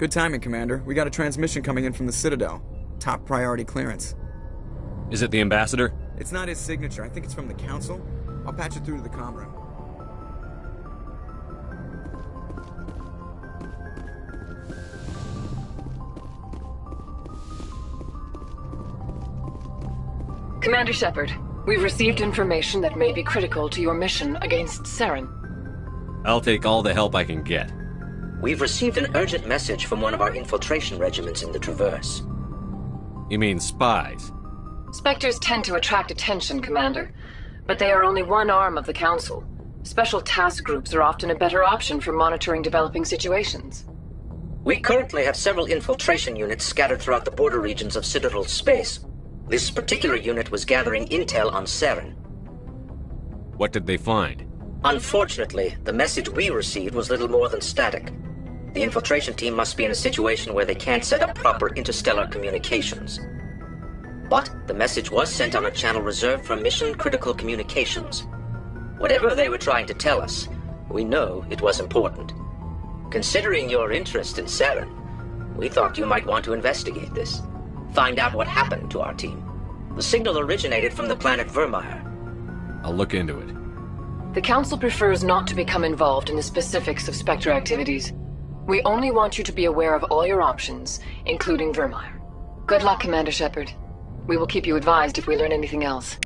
Good timing, Commander. We got a transmission coming in from the Citadel. Top priority clearance. Is it the Ambassador? It's not his signature. I think it's from the Council. I'll patch it through to the comm room. Commander Shepard, we've received information that may be critical to your mission against Saren. I'll take all the help I can get. We've received an urgent message from one of our infiltration regiments in the Traverse. You mean spies? Spectres tend to attract attention, Commander, but they are only one arm of the Council. Special task groups are often a better option for monitoring developing situations. We currently have several infiltration units scattered throughout the border regions of Citadel space. This particular unit was gathering intel on Saren. What did they find? Unfortunately, the message we received was little more than static. The infiltration team must be in a situation where they can't set up proper interstellar communications. But the message was sent on a channel reserved for mission-critical communications. Whatever they were trying to tell us, we know it was important. Considering your interest in Saren, we thought you might want to investigate this. Find out what happened to our team. The signal originated from the planet Virmire. I'll look into it. The Council prefers not to become involved in the specifics of Spectre activities. We only want you to be aware of all your options, including Virmire. Good luck, Commander Shepard. We will keep you advised if we learn anything else.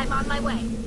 I'm on my way.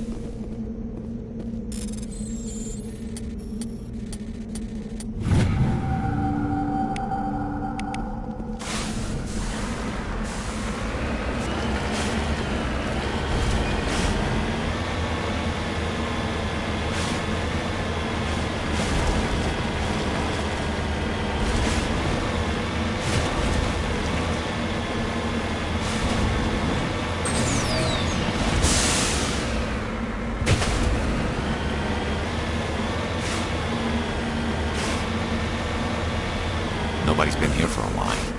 Nobody's been here for a while.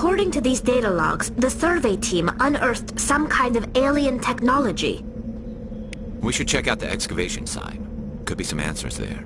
According to these data logs, the survey team unearthed some kind of alien technology. We should check out the excavation site. Could be some answers there.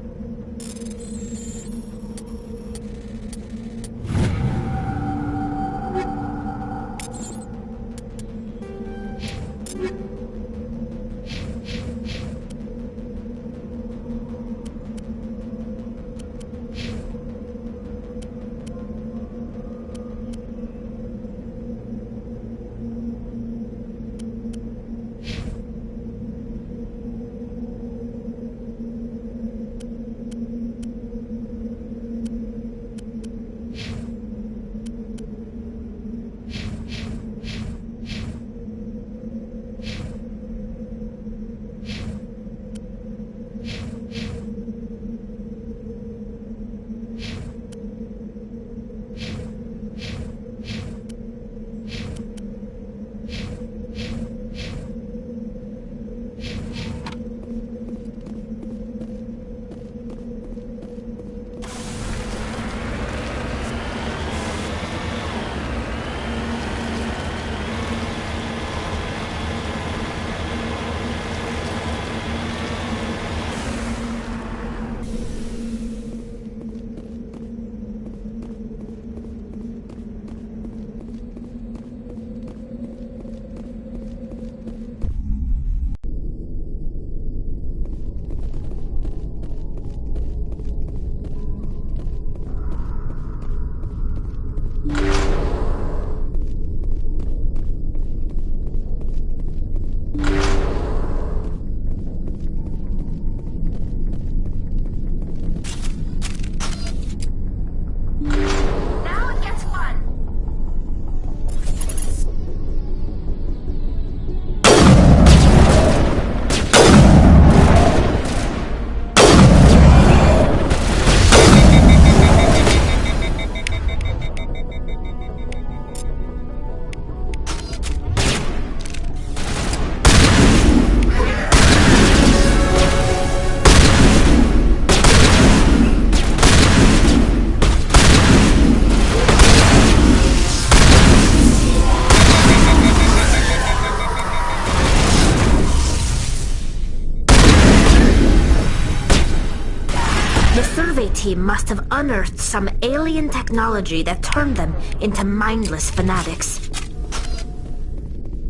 team must have unearthed some alien technology that turned them into mindless fanatics.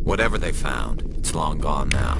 Whatever they found, it's long gone now.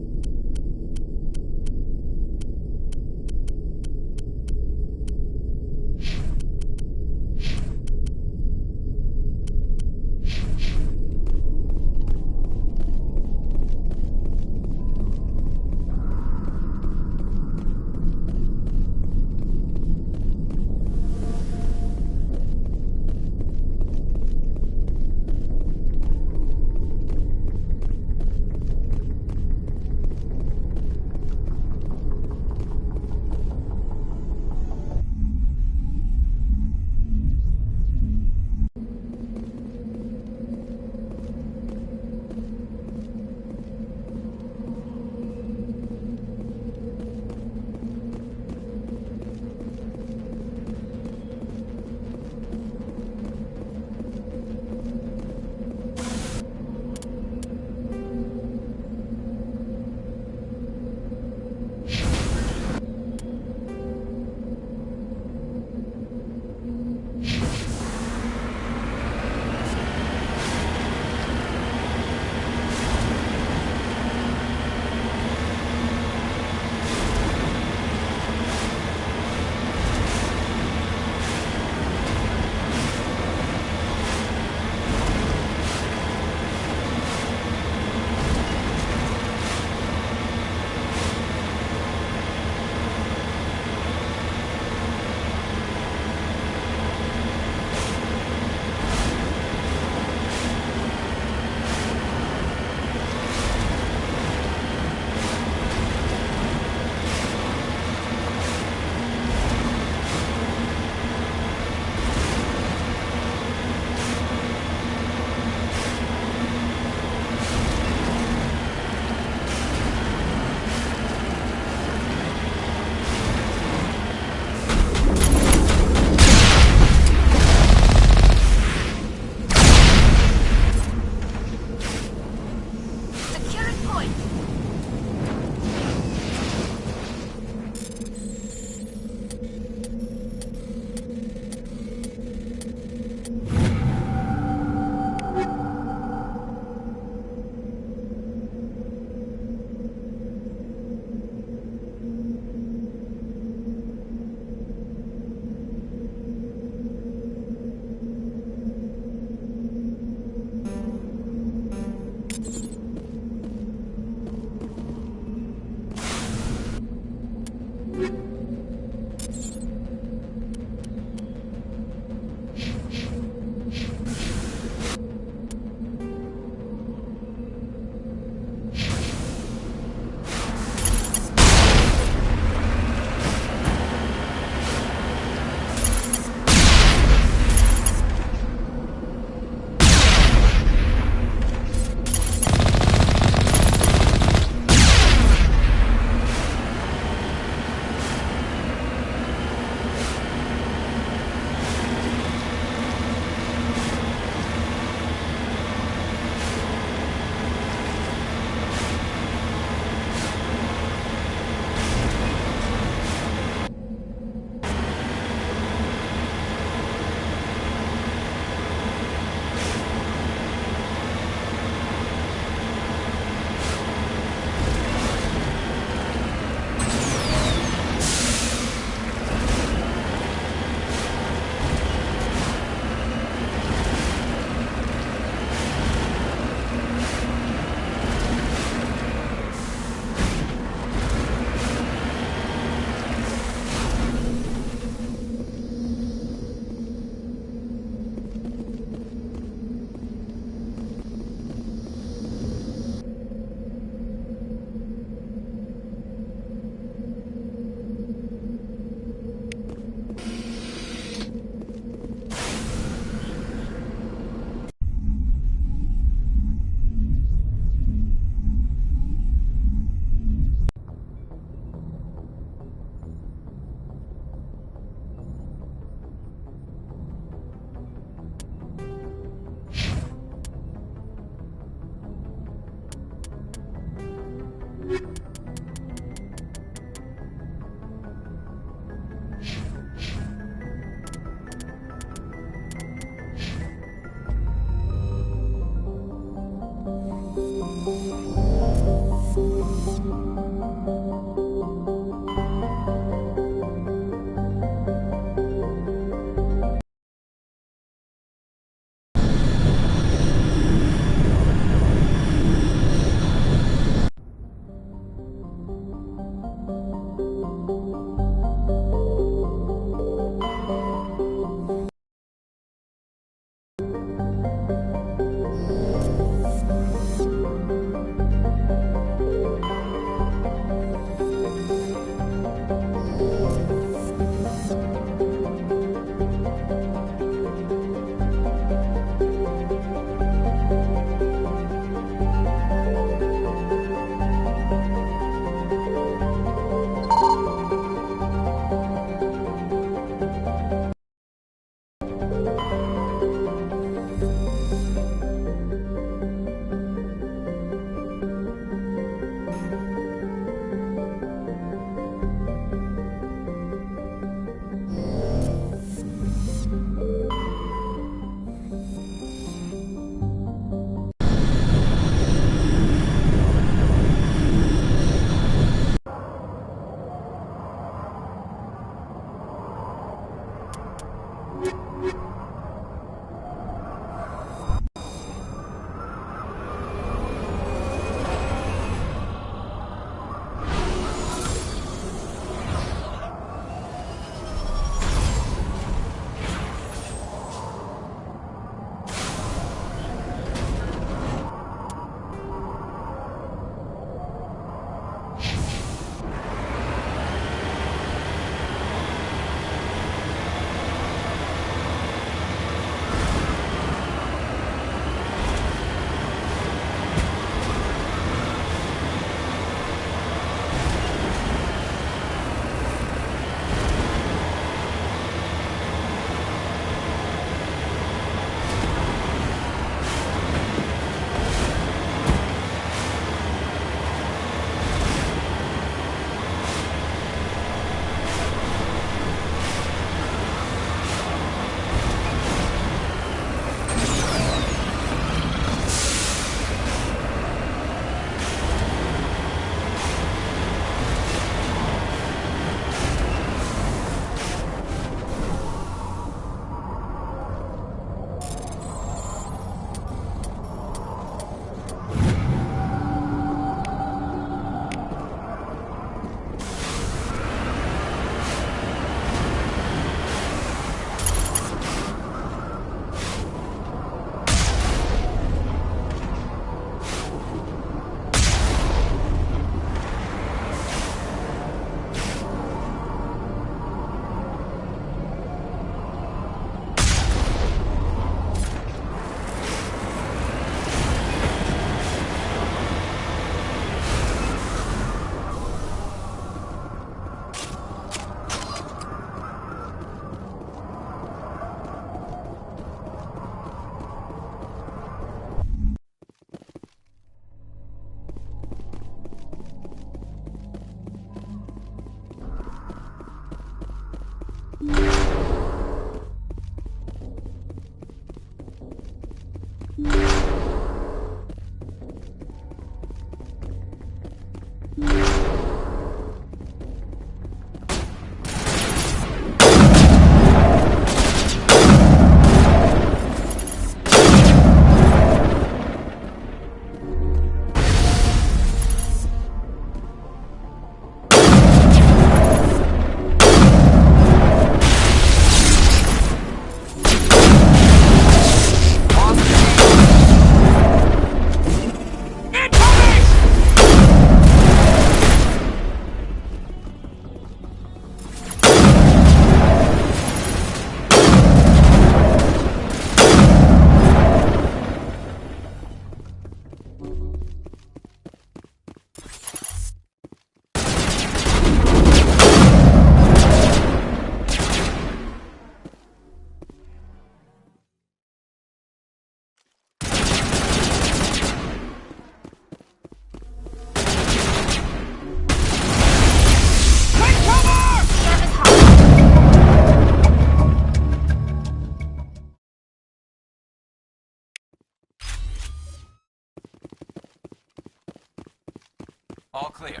All clear.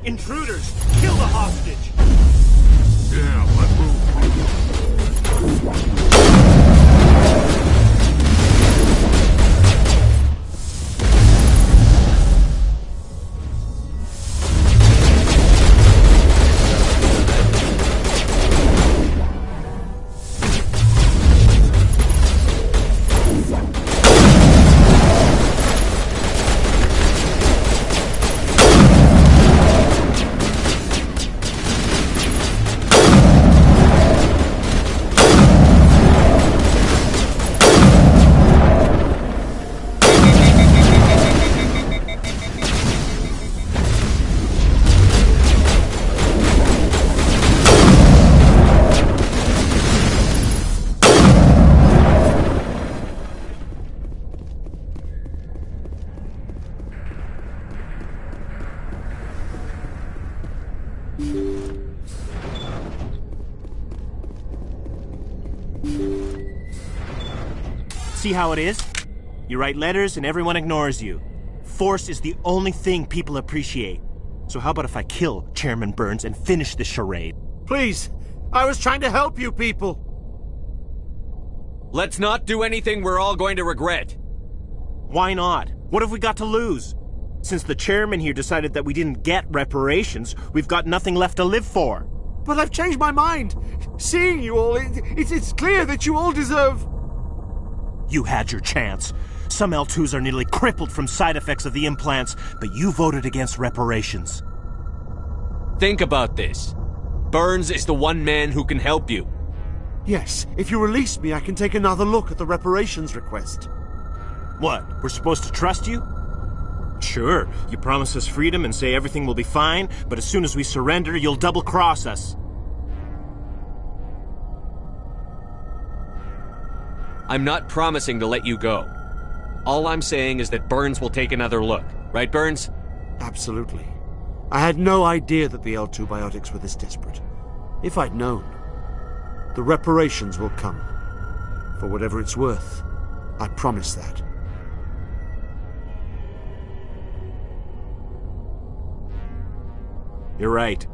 Intruders! Kill the hostage! Yeah, let's move. See how it is? You write letters and everyone ignores you. Force is the only thing people appreciate. So how about if I kill Chairman Burns and finish this charade? Please, I was trying to help you people. Let's not do anything we're all going to regret. Why not? What have we got to lose? Since the chairman here decided that we didn't get reparations, we've got nothing left to live for. But I've changed my mind. Seeing you all, it's clear that you all deserve... You had your chance. Some L2s are nearly crippled from side effects of the implants, but you voted against reparations. Think about this. Burns is the one man who can help you. Yes, if you release me, I can take another look at the reparations request. What, we're supposed to trust you? Sure, you promise us freedom and say everything will be fine, but as soon as we surrender, you'll double-cross us. I'm not promising to let you go. All I'm saying is that Burns will take another look. Right, Burns? Absolutely. I had no idea that the L2 biotics were this desperate. If I'd known, the reparations will come. For whatever it's worth, I promise that. You're right.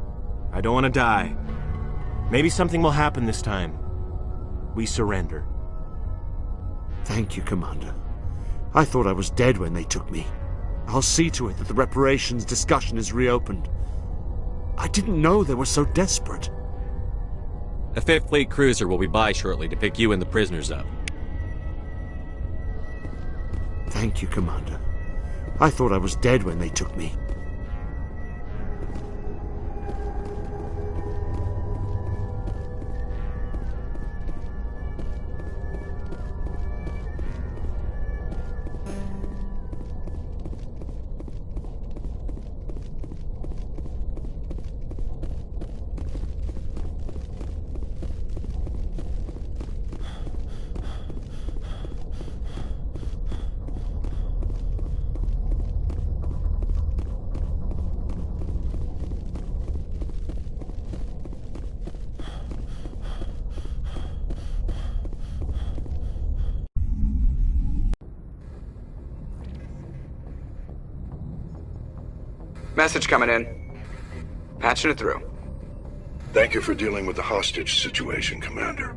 I don't want to die. Maybe something will happen this time. We surrender. Thank you, Commander. I thought I was dead when they took me. I'll see to it that the reparations discussion is reopened. I didn't know they were so desperate. A 5th Fleet cruiser will be by shortly to pick you and the prisoners up. Thank you, Commander. I thought I was dead when they took me. Message coming in. Patching it through. Thank you for dealing with the hostage situation, Commander.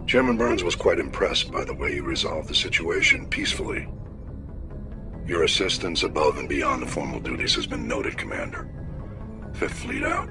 Chairman Burns was quite impressed by the way you resolved the situation peacefully. Your assistance above and beyond the formal duties has been noted, Commander. 5th Fleet out.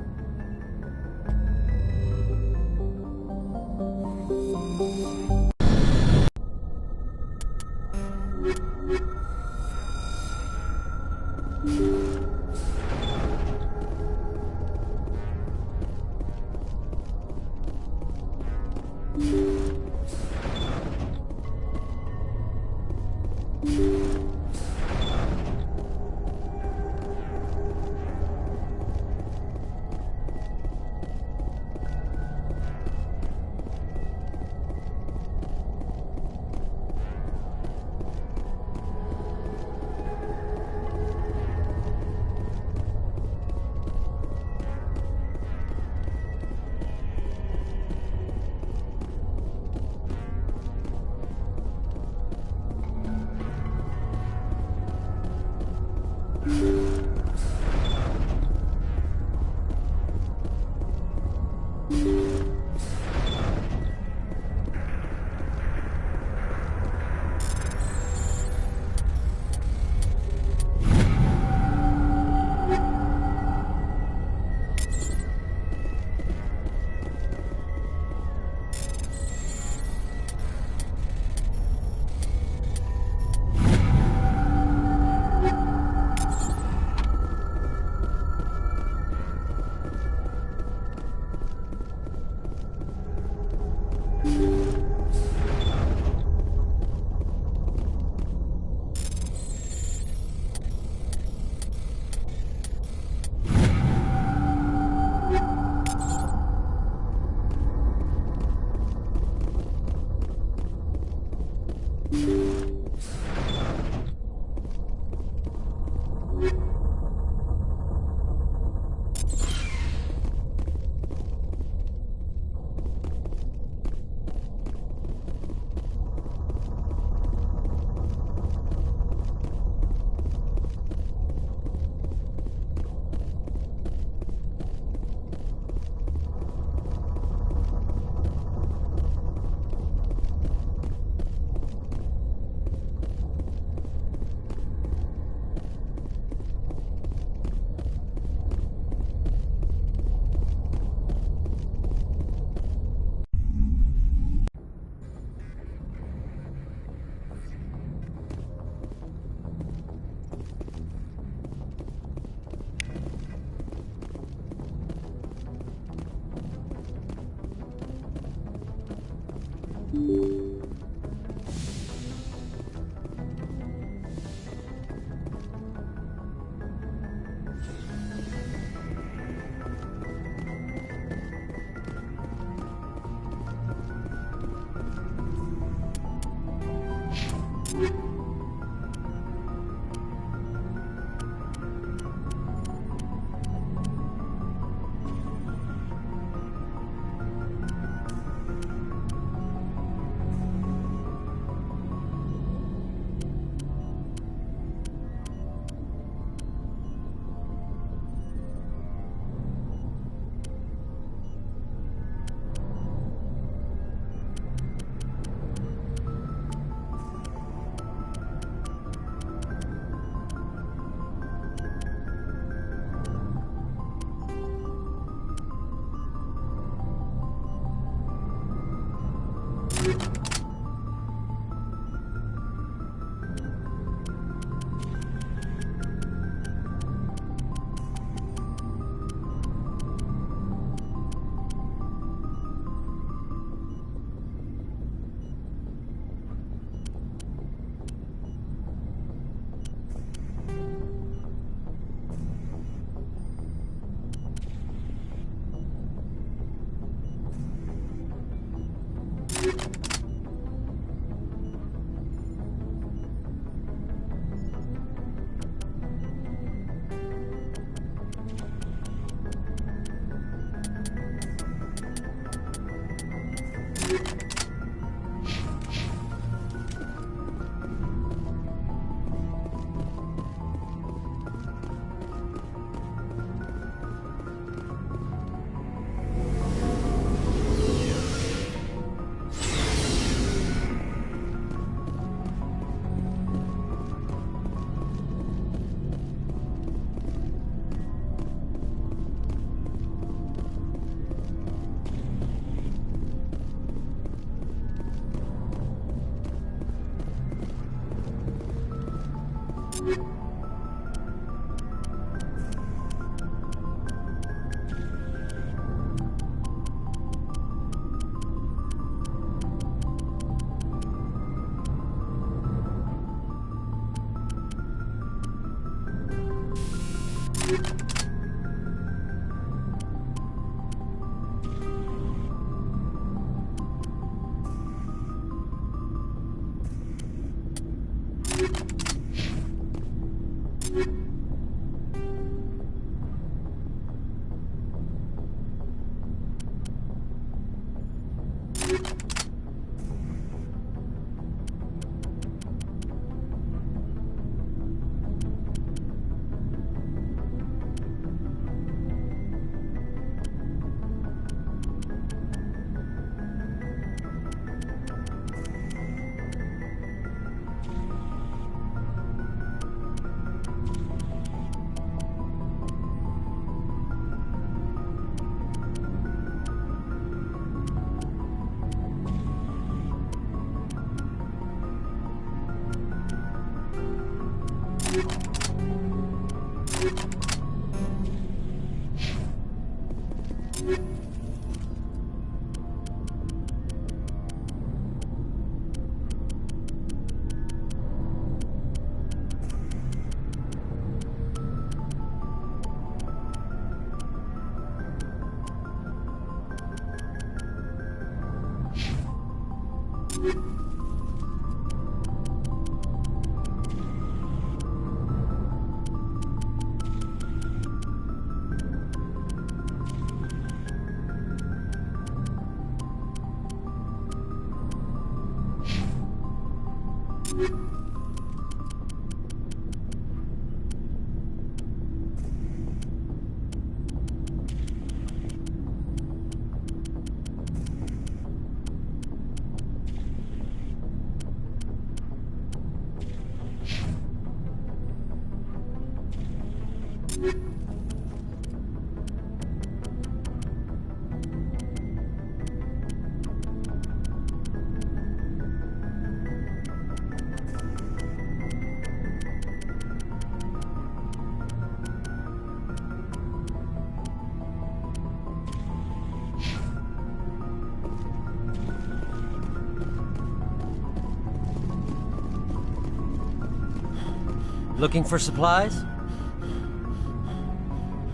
Looking for supplies?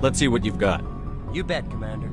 Let's see what you've got. You bet, Commander.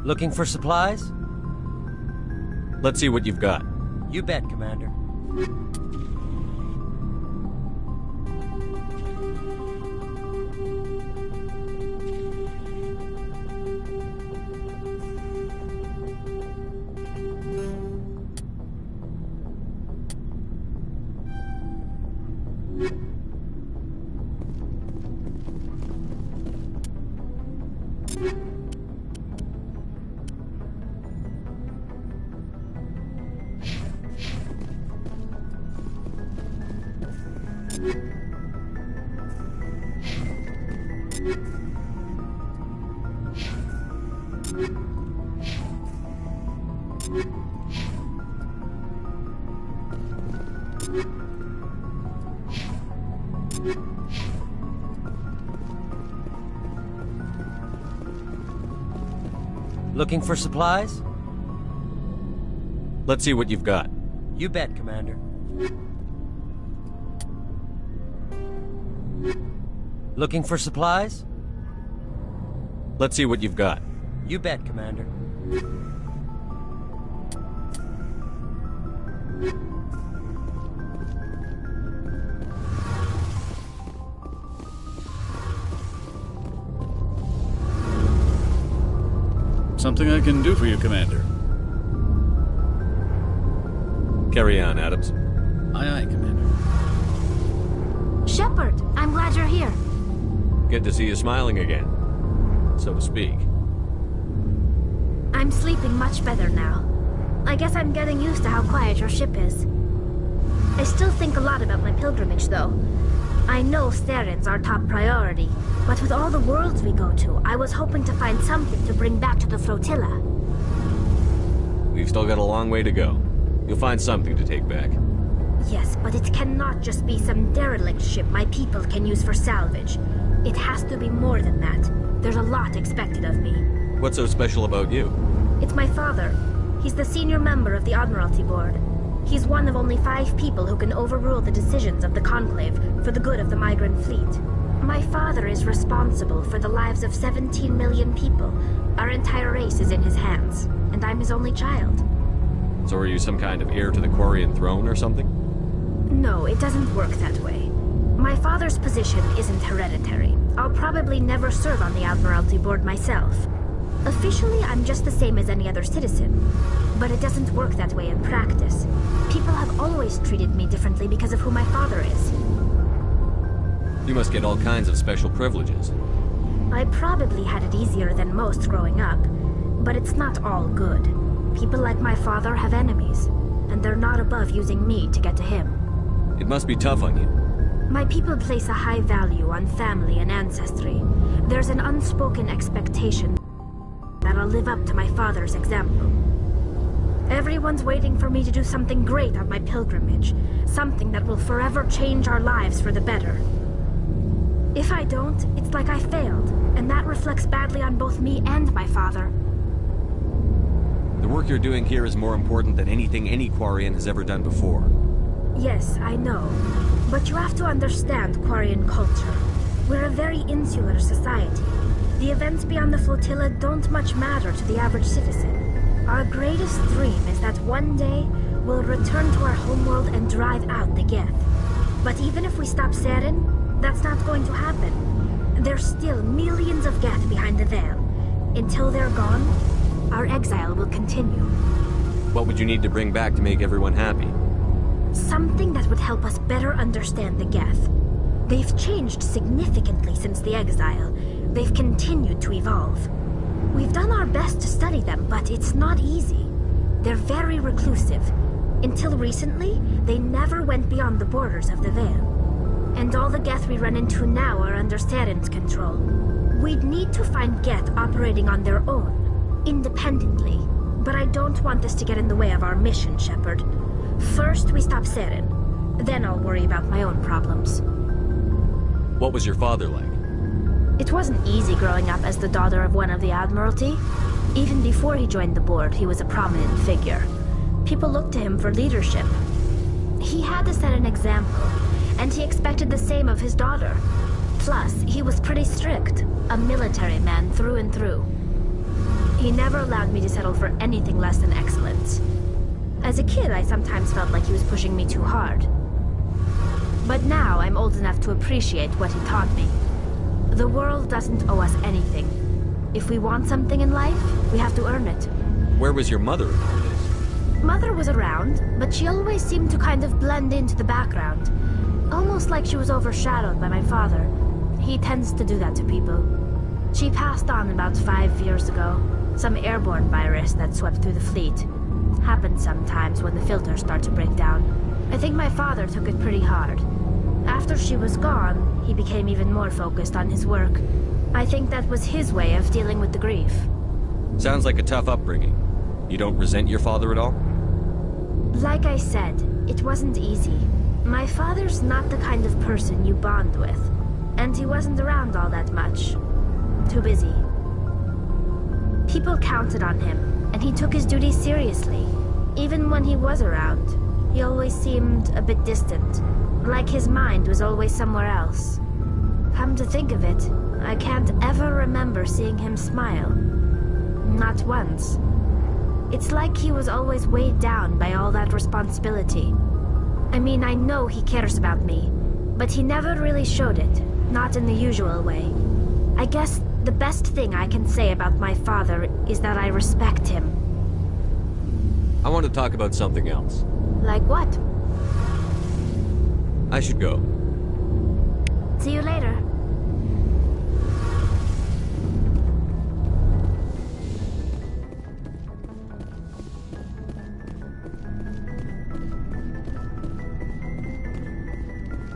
Looking for supplies? Let's see what you've got. You bet, Commander. Looking for supplies? Let's see what you've got. You bet, Commander. Looking for supplies? Let's see what you've got. You bet, Commander. Something I can do for you, Commander. Carry on, Adams. Aye, aye, Commander. Shepard, I'm glad you're here. Good to see you smiling again, so to speak. I'm sleeping much better now. I guess I'm getting used to how quiet your ship is. I still think a lot about my pilgrimage, though. I know Steren's our top priority, but with all the worlds we go to, I was hoping to find something to bring back to the flotilla. We've still got a long way to go. You'll find something to take back. Yes, but it cannot just be some derelict ship my people can use for salvage. It has to be more than that. There's a lot expected of me. What's so special about you? It's my father. He's the senior member of the Admiralty Board. He's one of only 5 people who can overrule the decisions of the Conclave for the good of the migrant fleet. My father is responsible for the lives of 17 million people. Our entire race is in his hands, and I'm his only child. So are you some kind of heir to the Quarian throne or something? No, it doesn't work that way. My father's position isn't hereditary. I'll probably never serve on the Admiralty Board myself. Officially, I'm just the same as any other citizen. But it doesn't work that way in practice. People have always treated me differently because of who my father is. You must get all kinds of special privileges. I probably had it easier than most growing up, but it's not all good. People like my father have enemies, and they're not above using me to get to him. It must be tough on you. My people place a high value on family and ancestry. There's an unspoken expectation that I'll live up to my father's example. Everyone's waiting for me to do something great on my pilgrimage, something that will forever change our lives for the better. If I don't, it's like I failed, and that reflects badly on both me and my father. The work you're doing here is more important than anything any Quarian has ever done before. Yes, I know. But you have to understand Quarian culture. We're a very insular society. The events beyond the flotilla don't much matter to the average citizen. Our greatest dream is that one day we'll return to our homeworld and drive out the Geth. But even if we stop Saren, that's not going to happen. There's still millions of Geth behind the veil. Until they're gone, our exile will continue. What would you need to bring back to make everyone happy? Something that would help us better understand the Geth. They've changed significantly since the exile. They've continued to evolve. We've done our best to study them, but it's not easy. They're very reclusive. Until recently, they never went beyond the borders of the Veil. And all the Geth we run into now are under Saren's control. We'd need to find Geth operating on their own, independently. But I don't want this to get in the way of our mission, Shepard. First, we stop Saren. Then I'll worry about my own problems. What was your father like? It wasn't easy growing up as the daughter of one of the Admiralty. Even before he joined the board, he was a prominent figure. People looked to him for leadership. He had to set an example, and he expected the same of his daughter. Plus, he was pretty strict, a military man through and through. He never allowed me to settle for anything less than excellence. As a kid, I sometimes felt like he was pushing me too hard. But now I'm old enough to appreciate what he taught me. The world doesn't owe us anything. If we want something in life, we have to earn it. Where was your mother in all this? Mother was around, but she always seemed to kind of blend into the background. Almost like she was overshadowed by my father. He tends to do that to people. She passed on about 5 years ago. Some airborne virus that swept through the fleet. Happens sometimes when the filters start to break down. I think my father took it pretty hard. After she was gone, he became even more focused on his work. I think that was his way of dealing with the grief. Sounds like a tough upbringing. You don't resent your father at all? Like I said, it wasn't easy. My father's not the kind of person you bond with, and he wasn't around all that much. Too busy. People counted on him, and he took his duties seriously. Even when he was around, he always seemed a bit distant, like his mind was always somewhere else. Come to think of it, I can't ever remember seeing him smile. Not once. It's like he was always weighed down by all that responsibility. I mean, I know he cares about me, but he never really showed it, not in the usual way. I guess the best thing I can say about my father is that I respect him. I want to talk about something else. Like what? I should go. See you later.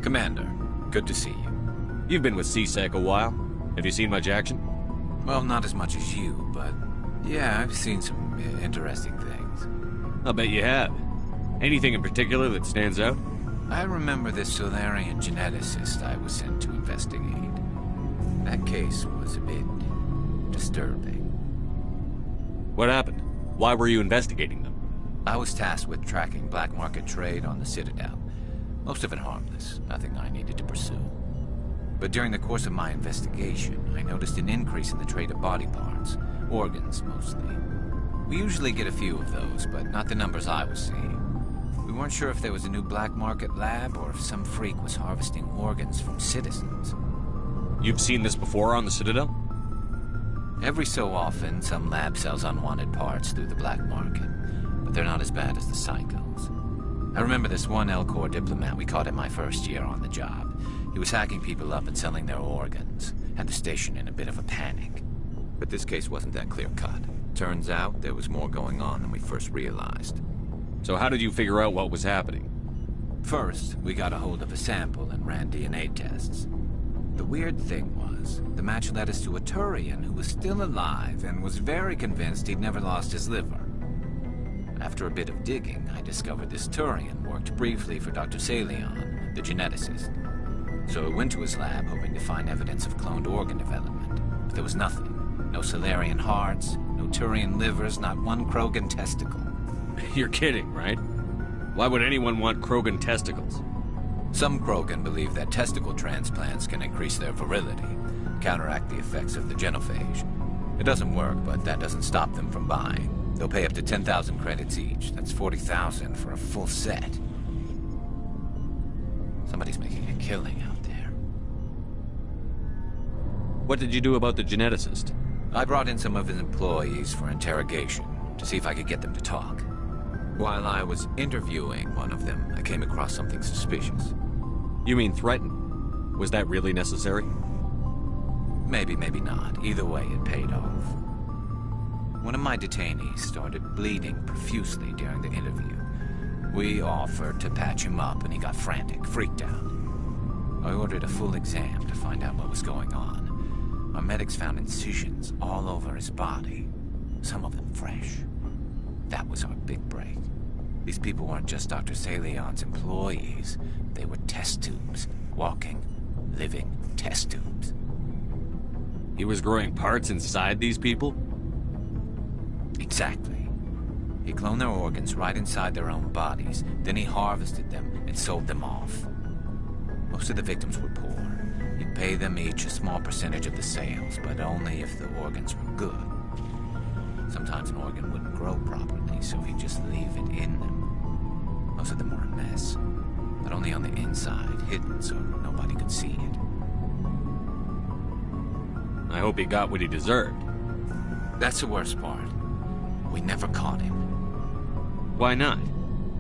Commander, good to see you. You've been with C-Sec a while. Have you seen much action? Well, not as much as you, but yeah, I've seen some interesting things. I'll bet you have. Anything in particular that stands out? I remember this Solarian geneticist I was sent to investigate. That case was a bit disturbing. What happened? Why were you investigating them? I was tasked with tracking black market trade on the Citadel. Most of it harmless, nothing I needed to pursue. But during the course of my investigation, I noticed an increase in the trade of body parts, organs mostly. We usually get a few of those, but not the numbers I was seeing. We weren't sure if there was a new black market lab or if some freak was harvesting organs from citizens. You've seen this before on the Citadel? Every so often, some lab sells unwanted parts through the black market, but they're not as bad as the psychos. I remember this one Elcor diplomat we caught in my first year on the job. He was hacking people up and selling their organs. Had the station in a bit of a panic. But this case wasn't that clear-cut. Turns out there was more going on than we first realized. So how did you figure out what was happening? First, we got a hold of a sample and ran DNA tests. The weird thing was, the match led us to a Turian who was still alive and was very convinced he'd never lost his liver. After a bit of digging, I discovered this Turian worked briefly for Dr. Salion, the geneticist. So I went to his lab hoping to find evidence of cloned organ development. But there was nothing. No Solarian hearts, no Turian livers, not one Krogan testicle. You're kidding, right? Why would anyone want Krogan testicles? Some Krogan believe that testicle transplants can increase their virility, counteract the effects of the genophage. It doesn't work, but that doesn't stop them from buying. They'll pay up to 10,000 credits each. That's 40,000 for a full set. Somebody's making a killing out there. What did you do about the geneticist? I brought in some of his employees for interrogation, to see if I could get them to talk. While I was interviewing one of them, I came across something suspicious. You mean threaten? Was that really necessary? Maybe, maybe not. Either way, it paid off. One of my detainees started bleeding profusely during the interview. We offered to patch him up, and he got frantic, freaked out. I ordered a full exam to find out what was going on. Our medics found incisions all over his body, some of them fresh. That was our big break. These people weren't just Dr. Salion's employees. They were test tubes. Walking, living test tubes. He was growing parts inside these people? Exactly. He cloned their organs right inside their own bodies. Then he harvested them and sold them off. Most of the victims were poor. He'd pay them each a small percentage of the sales, but only if the organs were good. Sometimes an organ wouldn't grow properly, so he'd just leave it in them. Most of them were a mess, but only on the inside, hidden so nobody could see it. I hope he got what he deserved. That's the worst part. We never caught him. Why not?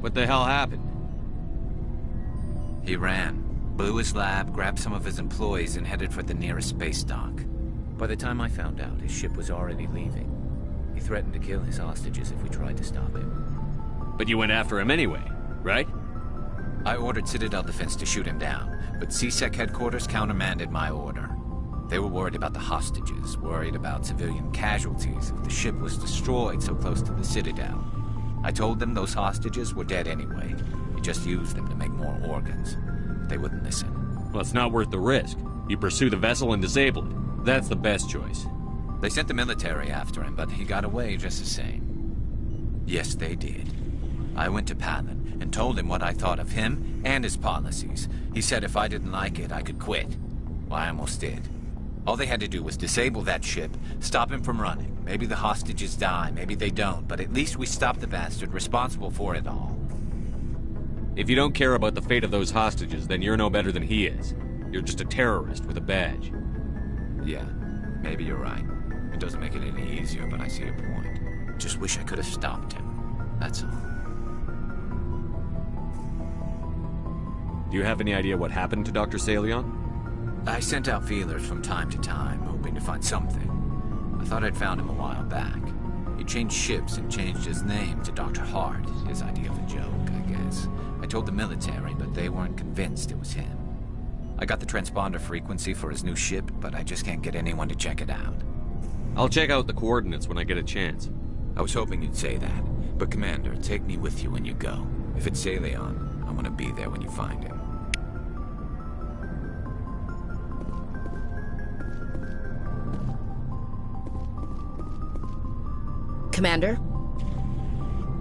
What the hell happened? He ran, blew his lab, grabbed some of his employees, and headed for the nearest space dock. By the time I found out, his ship was already leaving. He threatened to kill his hostages if we tried to stop him. But you went after him anyway, right? I ordered Citadel Defense to shoot him down, but C-Sec headquarters countermanded my order. They were worried about the hostages, worried about civilian casualties if the ship was destroyed so close to the Citadel. I told them those hostages were dead anyway. You just used them to make more organs. But they wouldn't listen. Well, it's not worth the risk. You pursue the vessel and disable it. That's the best choice. They sent the military after him, but he got away just the same. Yes, they did. I went to Palin and told him what I thought of him and his policies. He said if I didn't like it, I could quit. Well, I almost did. All they had to do was disable that ship, stop him from running. Maybe the hostages die, maybe they don't, but at least we stopped the bastard responsible for it all. If you don't care about the fate of those hostages, then you're no better than he is. You're just a terrorist with a badge. Yeah, maybe you're right. It doesn't make it any easier, but I see your point. Just wish I could have stopped him. That's all. Do you have any idea what happened to Dr. Salion? I sent out feelers from time to time, hoping to find something. I thought I'd found him a while back. He changed ships and changed his name to Dr. Hart, his idea of a joke, I guess. I told the military, but they weren't convinced it was him. I got the transponder frequency for his new ship, but I just can't get anyone to check it out. I'll check out the coordinates when I get a chance. I was hoping you'd say that, but Commander, take me with you when you go. If it's Salion, I want to be there when you find him. Commander?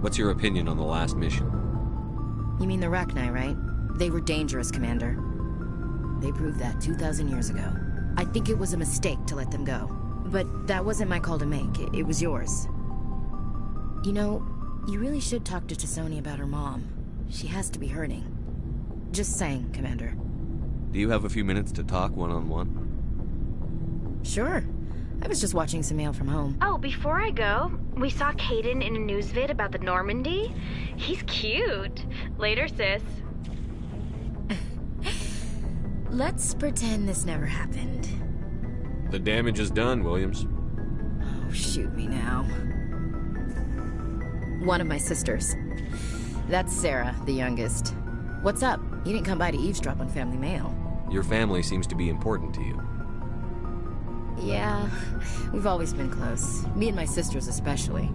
What's your opinion on the last mission? You mean the Rachni, right? They were dangerous, Commander. They proved that 2,000 years ago. I think it was a mistake to let them go. But that wasn't my call to make. It was yours. You know, you really should talk to T'Soni about her mom. She has to be hurting. Just saying, Commander. Do you have a few minutes to talk one-on-one? Sure. I was just watching some mail from home. Oh, before I go, we saw Caden in a news vid about the Normandy. He's cute. Later, sis. Let's pretend this never happened. The damage is done, Williams. Oh, shoot me now. One of my sisters. That's Sarah, the youngest. What's up? You didn't come by to eavesdrop on family mail. Your family seems to be important to you. Yeah, we've always been close. Me and my sisters especially.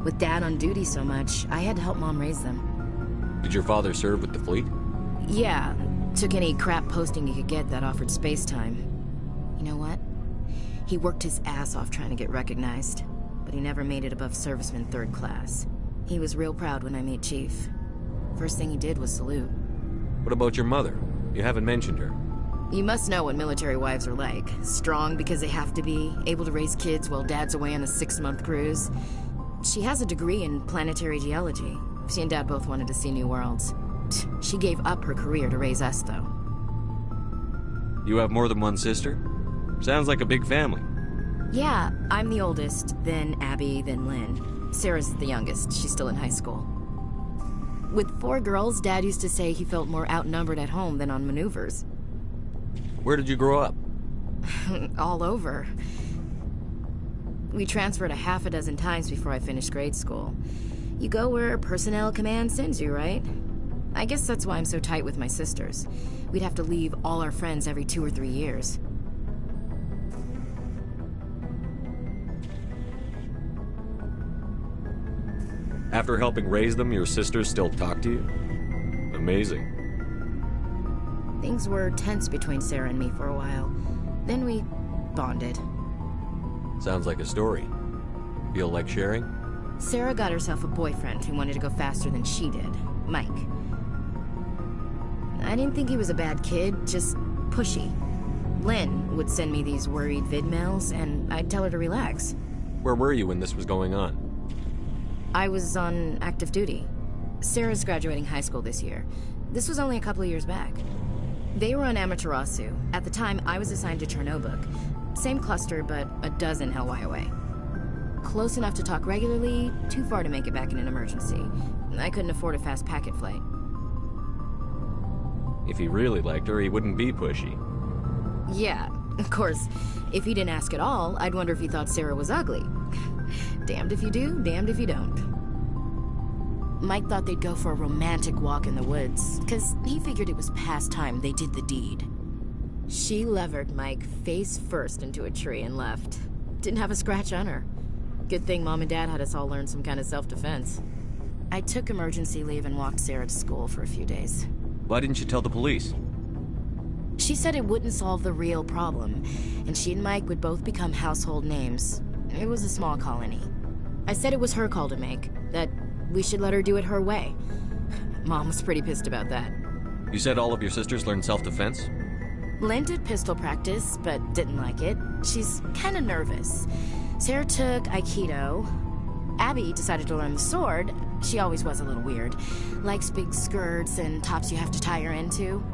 With Dad on duty so much, I had to help Mom raise them. Did your father serve with the fleet? Yeah, took any crap posting he could get that offered space time. You know what? He worked his ass off trying to get recognized, but he never made it above serviceman 3rd class. He was real proud when I made Chief. First thing he did was salute. What about your mother? You haven't mentioned her. You must know what military wives are like. Strong because they have to be, able to raise kids while Dad's away on a 6-month cruise. She has a degree in planetary geology. She and Dad both wanted to see new worlds. She gave up her career to raise us, though. You have more than one sister? Sounds like a big family. Yeah, I'm the oldest, then Abby, then Lynn. Sarah's the youngest. She's still in high school. With 4 girls, Dad used to say he felt more outnumbered at home than on maneuvers. Where did you grow up? All over. We transferred a half a dozen times before I finished grade school. You go where personnel command sends you, right? I guess that's why I'm so tight with my sisters. We'd have to leave all our friends every 2 or 3 years. After helping raise them, your sisters still talk to you? Amazing. Things were tense between Sarah and me for a while. Then we bonded. Sounds like a story. Feel like sharing? Sarah got herself a boyfriend who wanted to go faster than she did, Mike. I didn't think he was a bad kid, just pushy. Lynn would send me these worried vid mails, and I'd tell her to relax. Where were you when this was going on? I was on active duty. Sarah's graduating high school this year. This was only a couple of years back. They were on Amaterasu. At the time, I was assigned to Chernobog. Same cluster, but a dozen LY away. Close enough to talk regularly, too far to make it back in an emergency. I couldn't afford a fast packet flight. If he really liked her, he wouldn't be pushy. Yeah, of course. If he didn't ask at all, I'd wonder if he thought Sarah was ugly. Damned if you do, damned if you don't. Mike thought they'd go for a romantic walk in the woods, because he figured it was past time they did the deed. She levered Mike face first into a tree and left. Didn't have a scratch on her. Good thing Mom and Dad had us all learn some kind of self-defense. I took emergency leave and walked Sarah to school for a few days. Why didn't you tell the police? She said it wouldn't solve the real problem, and she and Mike would both become household names. It was a small colony. I said it was her call to make, that we should let her do it her way. Mom was pretty pissed about that. You said all of your sisters learned self-defense? Lynn did pistol practice, but didn't like it. She's kind of nervous. Sarah took Aikido. Abby decided to learn the sword. She always was a little weird. Likes big skirts and tops you have to tie her into.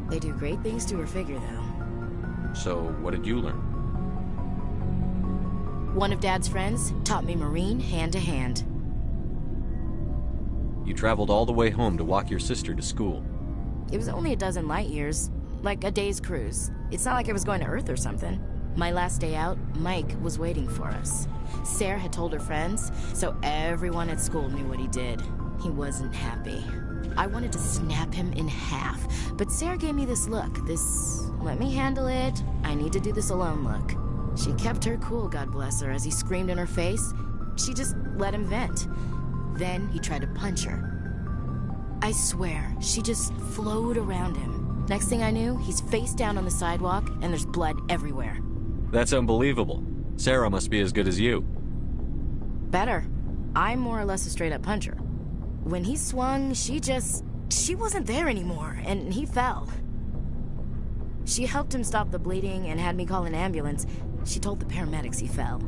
They do great things to her figure, though. So, what did you learn? One of Dad's friends taught me Marine hand-to-hand. You traveled all the way home to walk your sister to school. It was only a dozen light years, like a day's cruise. It's not like I was going to Earth or something. My last day out, Mike was waiting for us. Sarah had told her friends, so everyone at school knew what he did. He wasn't happy. I wanted to snap him in half, but Sarah gave me this look, this let me handle it, I need to do this alone look. She kept her cool, God bless her, as he screamed in her face. She just let him vent. Then he tried to punch her. I swear, she just flowed around him. Next thing I knew, he's face down on the sidewalk, and there's blood everywhere. That's unbelievable. Sarah must be as good as you. Better. I'm more or less a straight-up puncher. When he swung, she wasn't there anymore, and he fell. She helped him stop the bleeding and had me call an ambulance. She told the paramedics he fell.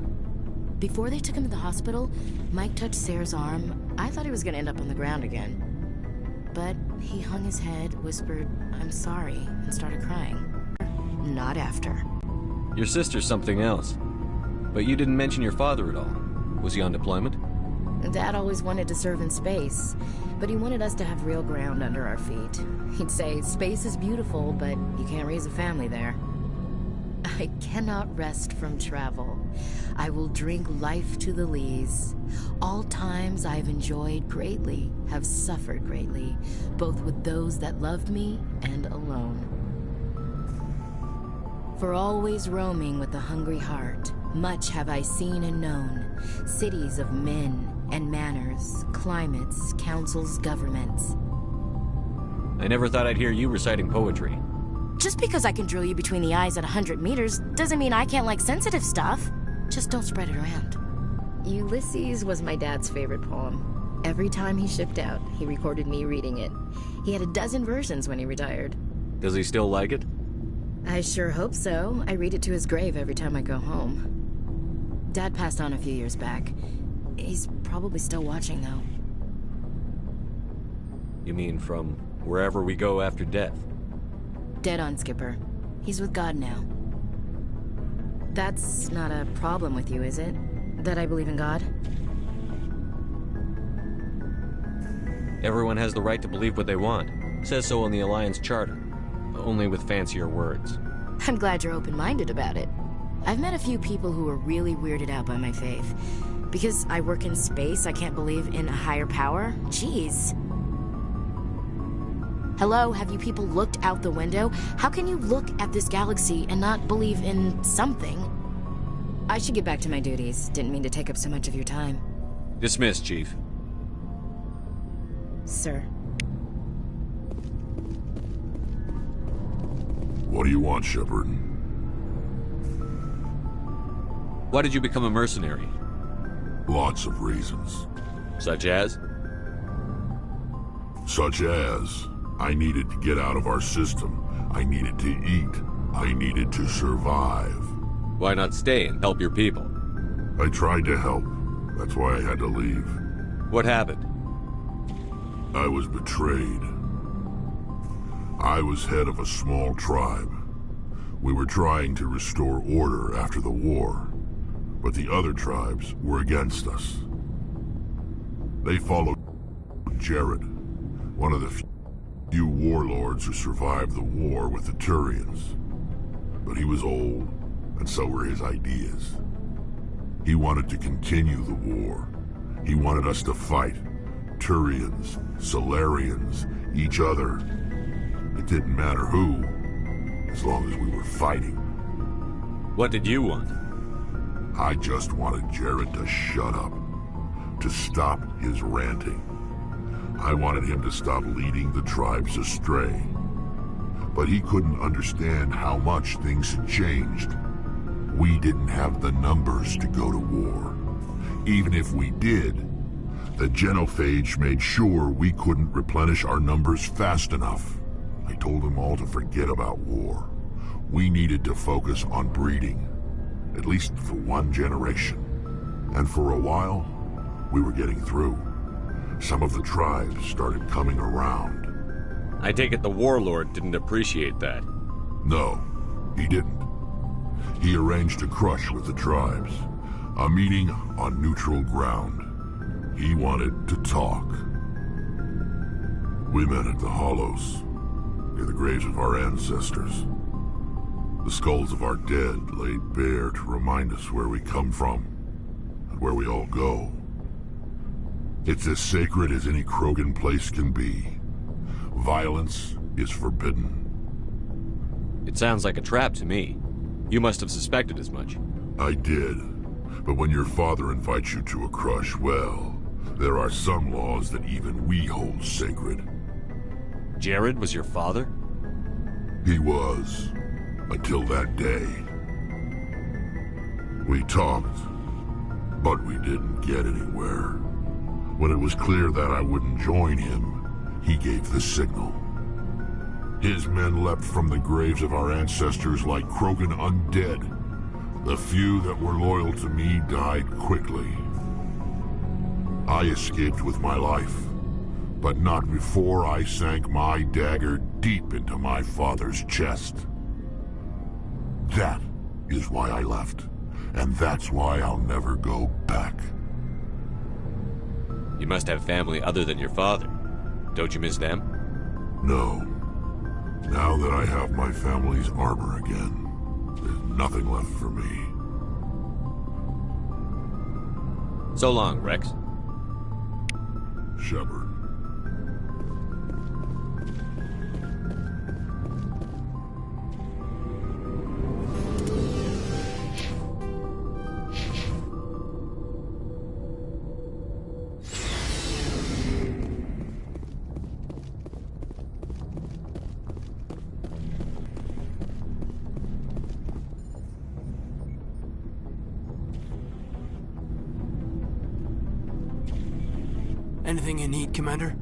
Before they took him to the hospital, Mike touched Sarah's arm. I thought he was gonna end up on the ground again. But he hung his head, whispered, "I'm sorry," and started crying. Not after. Your sister's something else. But you didn't mention your father at all. Was he on deployment? Dad always wanted to serve in space, but he wanted us to have real ground under our feet. He'd say, space is beautiful, but you can't raise a family there. I cannot rest from travel. I will drink life to the lees. All times I've enjoyed greatly, have suffered greatly, both with those that loved me and alone. For always roaming with a hungry heart, much have I seen and known, cities of men and manners, climates, councils, governments. I never thought I'd hear you reciting poetry. Just because I can drill you between the eyes at 100 meters doesn't mean I can't like sensitive stuff. Just don't spread it around. Ulysses was my dad's favorite poem. Every time he shipped out, he recorded me reading it. He had a dozen versions when he retired. Does he still like it? I sure hope so. I read it to his grave every time I go home. Dad passed on a few years back. He's probably still watching, though. You mean from wherever we go after death? Dead on, Skipper. He's with God now. That's not a problem with you, is it? That I believe in God? Everyone has the right to believe what they want. It says so in the Alliance Charter. Only with fancier words. I'm glad you're open-minded about it. I've met a few people who are really weirded out by my faith. Because I work in space, I can't believe in a higher power? Jeez. Hello, have you people looked out the window? How can you look at this galaxy and not believe in something? I should get back to my duties. Didn't mean to take up so much of your time. Dismissed, Chief. Sir. What do you want, Shepard? Why did you become a mercenary? Lots of reasons. Such as? Such as, I needed to get out of our system. I needed to eat. I needed to survive. Why not stay and help your people? I tried to help. That's why I had to leave. What happened? I was betrayed. I was head of a small tribe. We were trying to restore order after the war, but the other tribes were against us. They followed Jared, one of the few warlords who survived the war with the Turians. But he was old, and so were his ideas. He wanted to continue the war. He wanted us to fight. Turians, Solarians, each other. It didn't matter who, as long as we were fighting. What did you want? I just wanted Jared to shut up, to stop his ranting. I wanted him to stop leading the tribes astray. But he couldn't understand how much things had changed. We didn't have the numbers to go to war. Even if we did, the genophage made sure we couldn't replenish our numbers fast enough. I told them all to forget about war. We needed to focus on breeding, at least for one generation. And for a while, we were getting through. Some of the tribes started coming around. I take it the warlord didn't appreciate that. No, he didn't. He arranged a crush with the tribes, a meeting on neutral ground. He wanted to talk. We met at the Hollows, near the graves of our ancestors. The skulls of our dead laid bare to remind us where we come from, and where we all go. It's as sacred as any Krogan place can be. Violence is forbidden. It sounds like a trap to me. You must have suspected as much. I did. But when your father invites you to a crush, well, there are some laws that even we hold sacred. Jared was your father? He was. Until that day. We talked, but we didn't get anywhere. When it was clear that I wouldn't join him, he gave the signal. His men leapt from the graves of our ancestors like Krogan undead. The few that were loyal to me died quickly. I escaped with my life, but not before I sank my dagger deep into my father's chest. That is why I left, and that's why I'll never go back. You must have family other than your father. Don't you miss them? No. Now that I have my family's armor again, there's nothing left for me. So long, Rex. Shepard. Anything you need, Commander?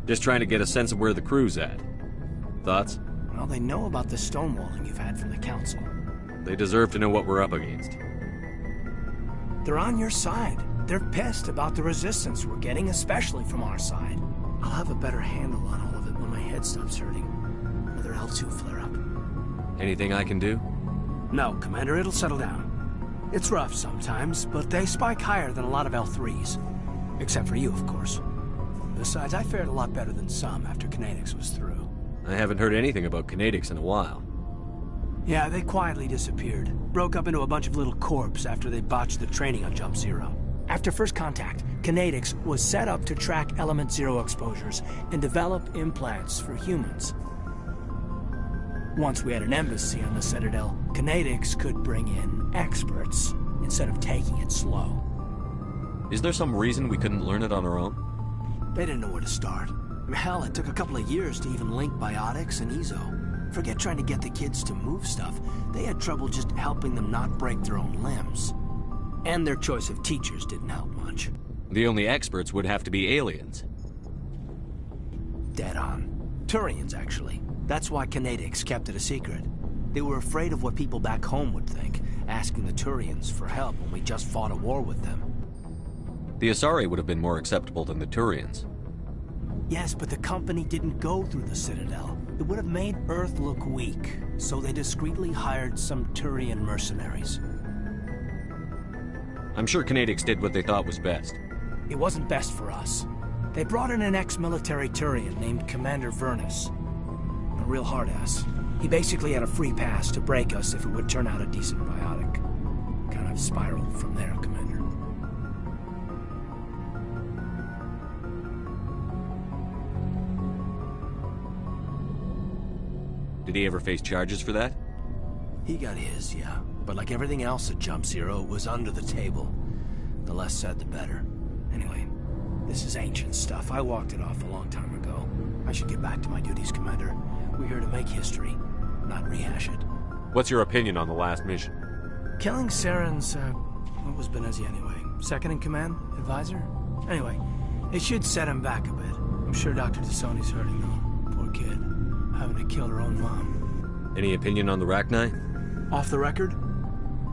Just trying to get a sense of where the crew's at. Thoughts? Well, they know about the stonewalling you've had from the Council. They deserve to know what we're up against. They're on your side. They're pissed about the resistance we're getting, especially from our side. I'll have a better handle on all of it when my head stops hurting. Another L2 flare-up. Anything I can do? No, Commander, it'll settle down. It's rough sometimes, but they spike higher than a lot of L3s. Except for you, of course. Besides, I fared a lot better than some after Kinetics was through. I haven't heard anything about Kinetics in a while. Yeah, they quietly disappeared. Broke up into a bunch of little corps after they botched the training on Jump Zero. After first contact, Kinetics was set up to track Element Zero exposures and develop implants for humans. Once we had an embassy on the Citadel, Kinetics could bring in experts instead of taking it slow. Is there some reason we couldn't learn it on our own? They didn't know where to start. Hell, it took a couple of years to even link Biotics and Ezo. Forget trying to get the kids to move stuff. They had trouble just helping them not break their own limbs. And their choice of teachers didn't help much. The only experts would have to be aliens. Dead on. Turians, actually. That's why Kinetics kept it a secret. They were afraid of what people back home would think, asking the Turians for help when we just fought a war with them. The Asari would have been more acceptable than the Turians. Yes, but the company didn't go through the Citadel. It would have made Earth look weak, so they discreetly hired some Turian mercenaries. I'm sure Kinetics did what they thought was best. It wasn't best for us. They brought in an ex-military Turian named Commander Vernus. A real hard-ass. He basically had a free pass to break us if it would turn out a decent biotic. Kind of spiraled from there, Commander. Did he ever face charges for that? He got his, yeah. But like everything else at Jump Zero, it was under the table. The less said, the better. Anyway, this is ancient stuff. I walked it off a long time ago. I should get back to my duties, Commander. We're here to make history, not rehash it. What's your opinion on the last mission? Killing Saren's, what was Benezia anyway? Second in command? Advisor? Anyway, it should set him back a bit. I'm sure Dr. T'Soni's hurting though. Poor kid. Having to kill her own mom. Any opinion on the Rachni? Off the record?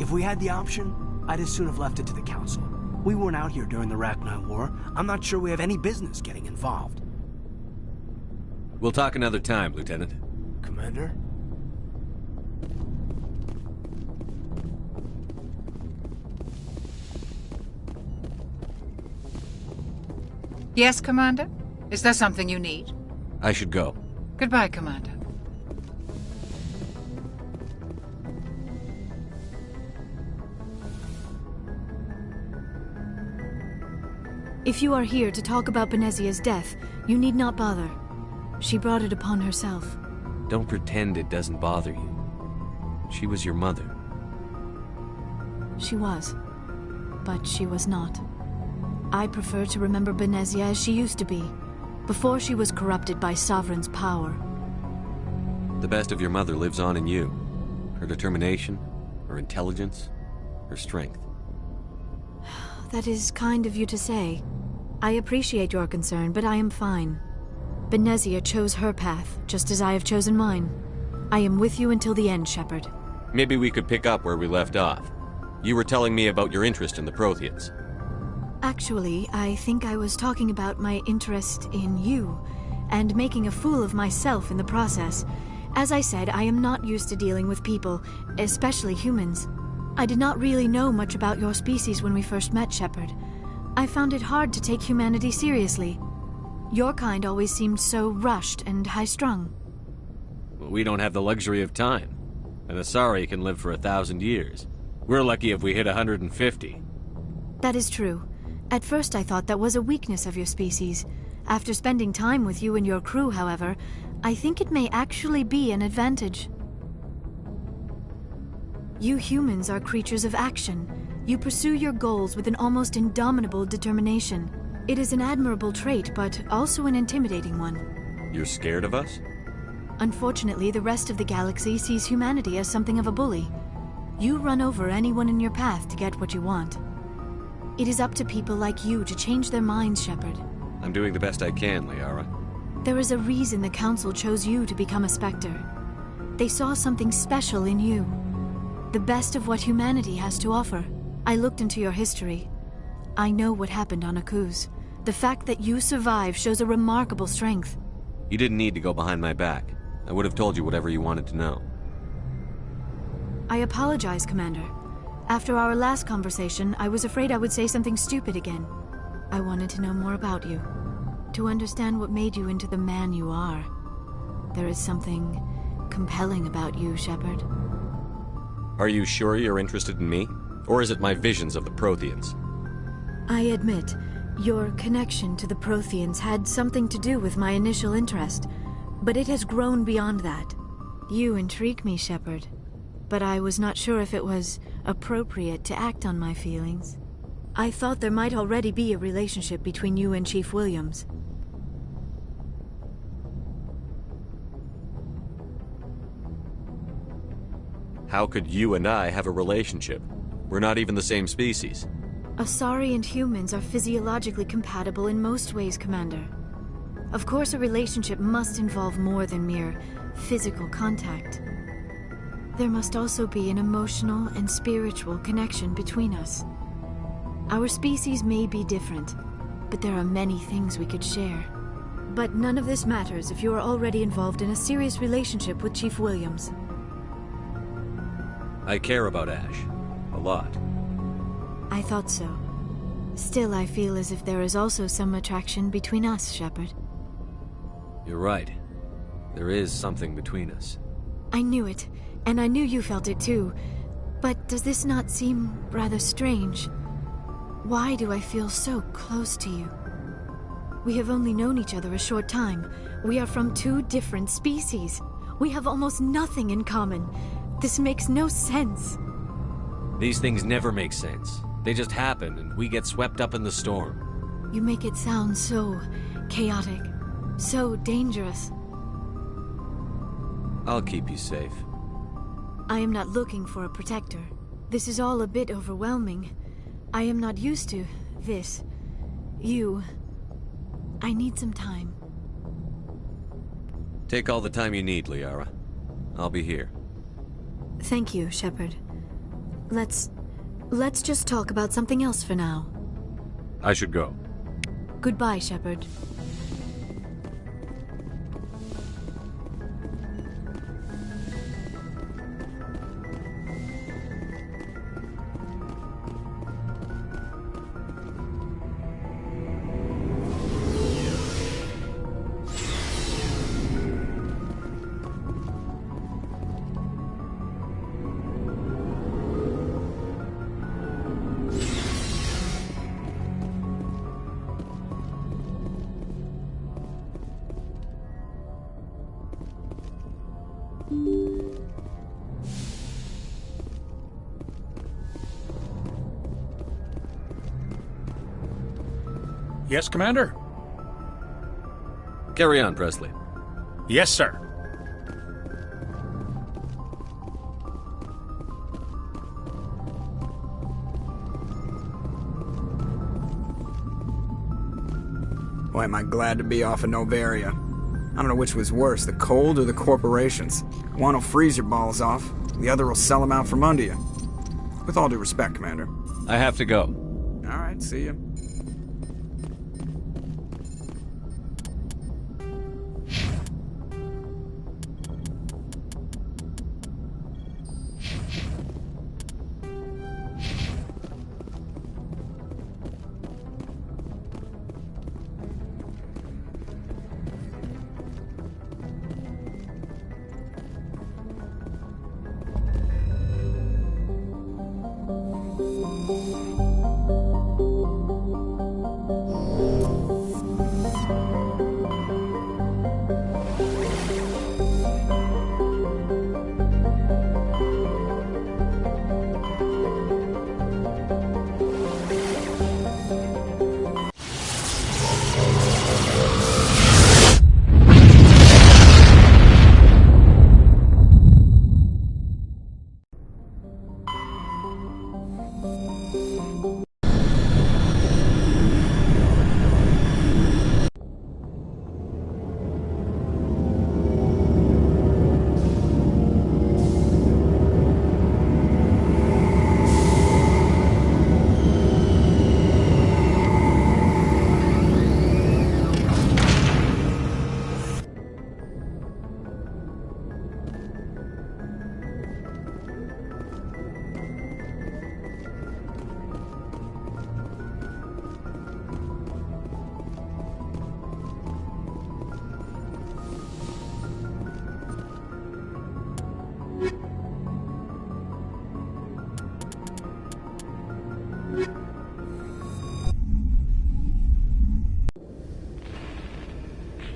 If we had the option, I'd as soon have left it to the Council. We weren't out here during the Rachni War. I'm not sure we have any business getting involved. We'll talk another time, Lieutenant. Commander? Yes, Commander? Is there something you need? I should go. Goodbye, Commander. If you are here to talk about Benezia's death, you need not bother. She brought it upon herself. Don't pretend it doesn't bother you. She was your mother. She was. But she was not. I prefer to remember Benezia as she used to be, before she was corrupted by Sovereign's power. The best of your mother lives on in you. Her determination, her intelligence, her strength. That is kind of you to say. I appreciate your concern, but I am fine. Benezia chose her path, just as I have chosen mine. I am with you until the end, Shepard. Maybe we could pick up where we left off. You were telling me about your interest in the Protheans. Actually, I think I was talking about my interest in you, and making a fool of myself in the process. As I said, I am not used to dealing with people, especially humans. I did not really know much about your species when we first met, Shepard. I found it hard to take humanity seriously. Your kind always seemed so rushed and high-strung. Well, we don't have the luxury of time. An Asari can live for 1,000 years. We're lucky if we hit 150. That is true. At first I thought that was a weakness of your species. After spending time with you and your crew, however, I think it may actually be an advantage. You humans are creatures of action. You pursue your goals with an almost indomitable determination. It is an admirable trait, but also an intimidating one. You're scared of us? Unfortunately, the rest of the galaxy sees humanity as something of a bully. You run over anyone in your path to get what you want. It is up to people like you to change their minds, Shepard. I'm doing the best I can, Liara. There is a reason the Council chose you to become a Spectre. They saw something special in you. The best of what humanity has to offer. I looked into your history. I know what happened on Akuz. The fact that you survived shows a remarkable strength. You didn't need to go behind my back. I would have told you whatever you wanted to know. I apologize, Commander. After our last conversation, I was afraid I would say something stupid again. I wanted to know more about you. To understand what made you into the man you are. There is something compelling about you, Shepard. Are you sure you're interested in me? Or is it my visions of the Protheans? I admit, your connection to the Protheans had something to do with my initial interest, but it has grown beyond that. You intrigue me, Shepard, but I was not sure if it was appropriate to act on my feelings. I thought there might already be a relationship between you and Chief Williams. How could you and I have a relationship? We're not even the same species. Asari and humans are physiologically compatible in most ways, Commander. Of course, a relationship must involve more than mere physical contact. There must also be an emotional and spiritual connection between us. Our species may be different, but there are many things we could share. But none of this matters if you are already involved in a serious relationship with Chief Williams. I care about Ash. A lot. I thought so. Still, I feel as if there is also some attraction between us, Shepard. You're right. There is something between us. I knew it, and I knew you felt it too. But does this not seem rather strange? Why do I feel so close to you? We have only known each other a short time. We are from two different species. We have almost nothing in common. This makes no sense. These things never make sense. They just happen, and we get swept up in the storm. You make it sound so chaotic, so dangerous. I'll keep you safe. I am not looking for a protector. This is all a bit overwhelming. I am not used to this. I need some time. Take all the time you need, Liara. I'll be here. Thank you, Shepard. Let's just talk about something else for now. I should go. Goodbye, Shepard. Yes, Commander? Carry on, Presley. Yes, sir. Boy, am I glad to be off of Noveria. I don't know which was worse, the cold or the corporations. One will freeze your balls off, the other will sell them out from under you. With all due respect, Commander. I have to go. All right, see ya.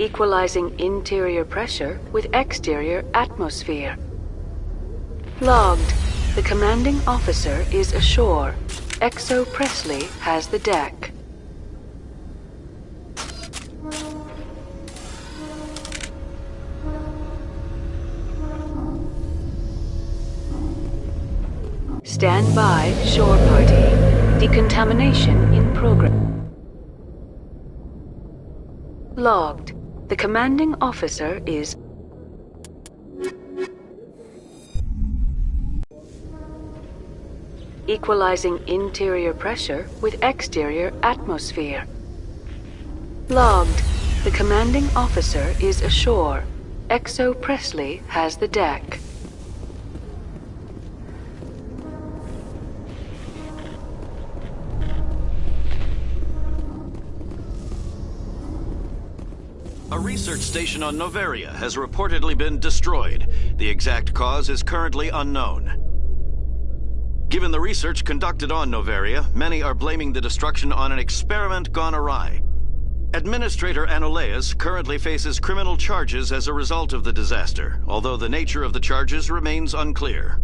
Equalizing interior pressure with exterior atmosphere. Logged. The commanding officer is ashore. XO Presley has the deck. Stand by, shore party. Decontamination in progress. Logged. The commanding officer is... Equalizing interior pressure with exterior atmosphere. Logged. The commanding officer is ashore. XO Presley has the deck. A research station on Noveria has reportedly been destroyed. The exact cause is currently unknown. Given the research conducted on Noveria, many are blaming the destruction on an experiment gone awry. Administrator Anoleus currently faces criminal charges as a result of the disaster, although the nature of the charges remains unclear.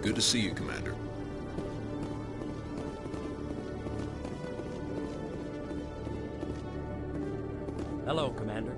Good to see you, Commander. Hello, Commander.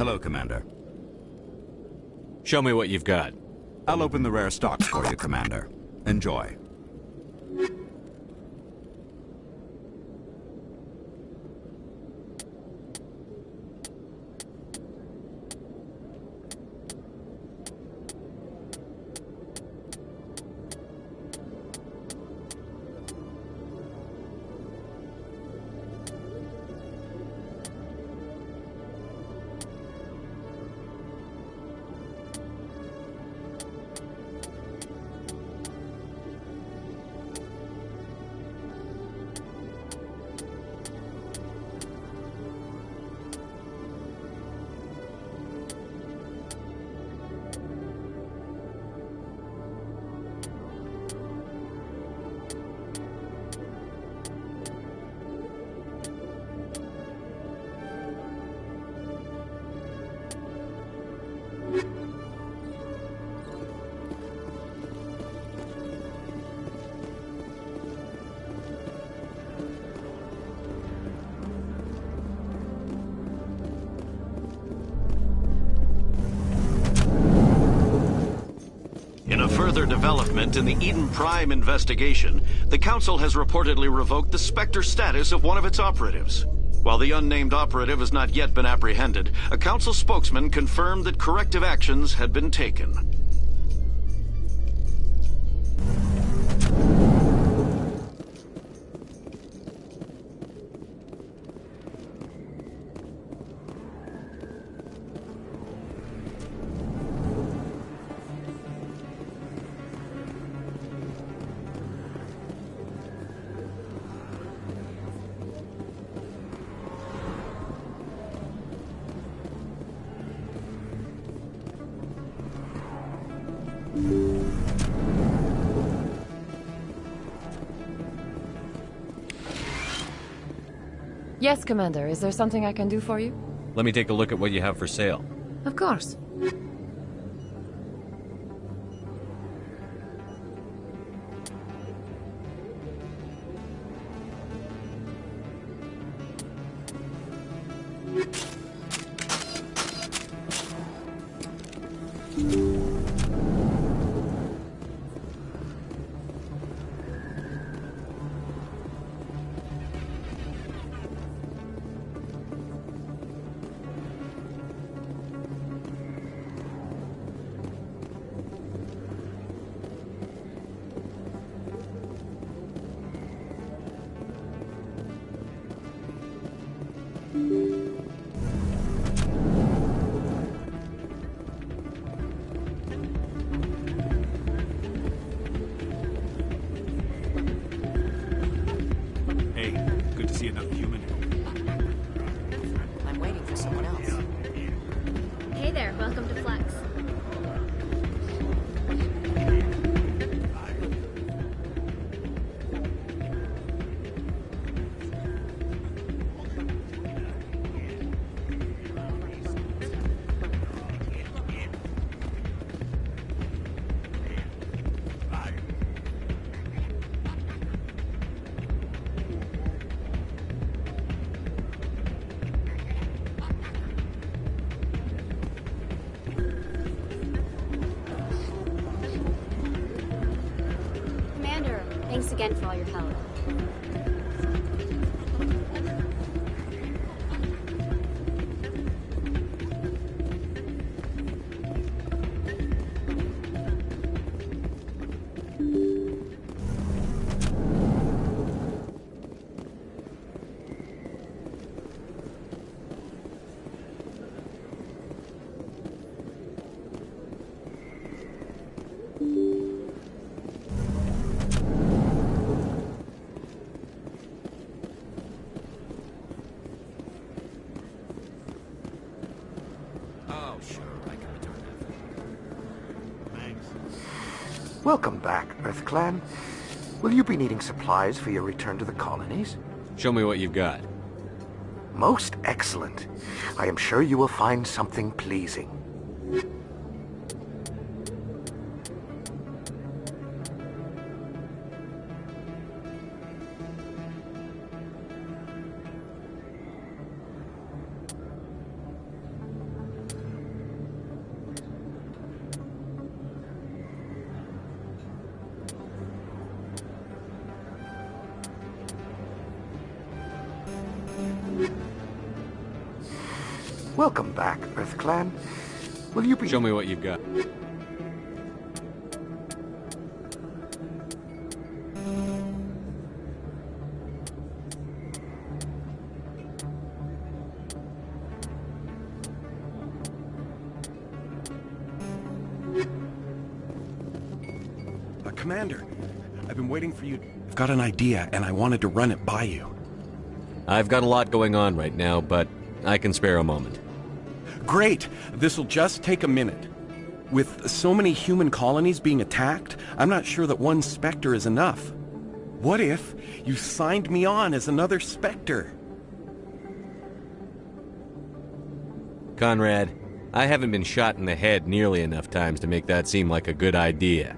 Hello, Commander. Show me what you've got. I'll open the rare stocks for you, Commander. Enjoy. In a further development in the Eden Prime investigation, the Council has reportedly revoked the Spectre status of one of its operatives. While the unnamed operative has not yet been apprehended, a Council spokesman confirmed that corrective actions had been taken. Yes, Commander. Is there something I can do for you? Let me take a look at what you have for sale. Of course. again for all your help. Welcome back, EarthClan. Will you be needing supplies for your return to the colonies? Show me what you've got. Most excellent. I am sure you will find something pleasing. Welcome back, EarthClan. Will you be... Show me what you've got. Commander, I've been waiting for you. I've got an idea, and I wanted to run it by you. I've got a lot going on right now, but I can spare a moment. Great! This'll just take a minute. With so many human colonies being attacked, I'm not sure that one Spectre is enough. What if you signed me on as another Spectre? Conrad, I haven't been shot in the head nearly enough times to make that seem like a good idea.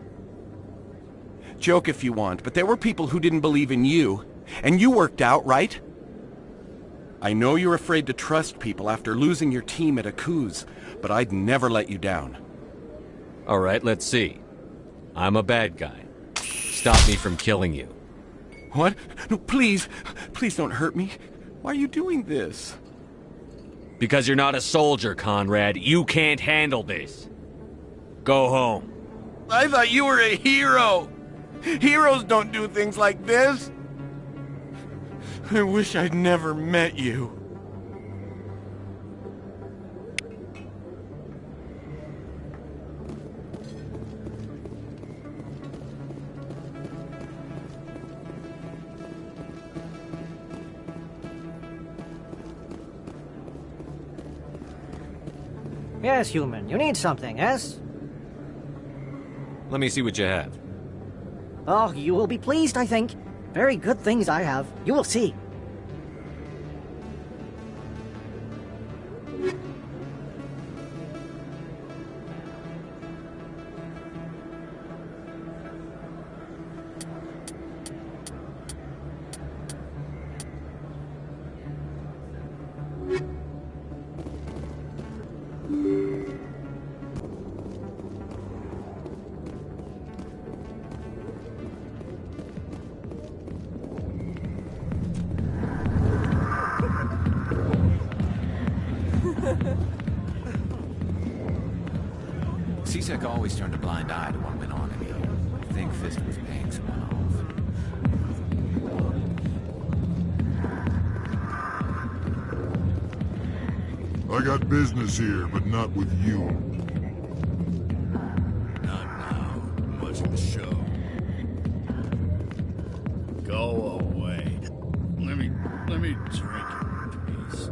Joke if you want, but there were people who didn't believe in you, and you worked out, right? I know you're afraid to trust people after losing your team at Akuz, but I'd never let you down. All right, let's see. I'm a bad guy. Stop me from killing you. What? No, please. Please don't hurt me. Why are you doing this? Because you're not a soldier, Conrad. You can't handle this. Go home. I thought you were a hero. Heroes don't do things like this. I wish I'd never met you. Yes, human. You need something, yes? Let me see what you have. Oh, you will be pleased, I think. Very good things I have. You will see. C-Sec always turned a blind eye to what went on in here. I think Fist was paying someone off. I got business here, but not with you. Not now. Much of the show. Go away. Let me drink it, please.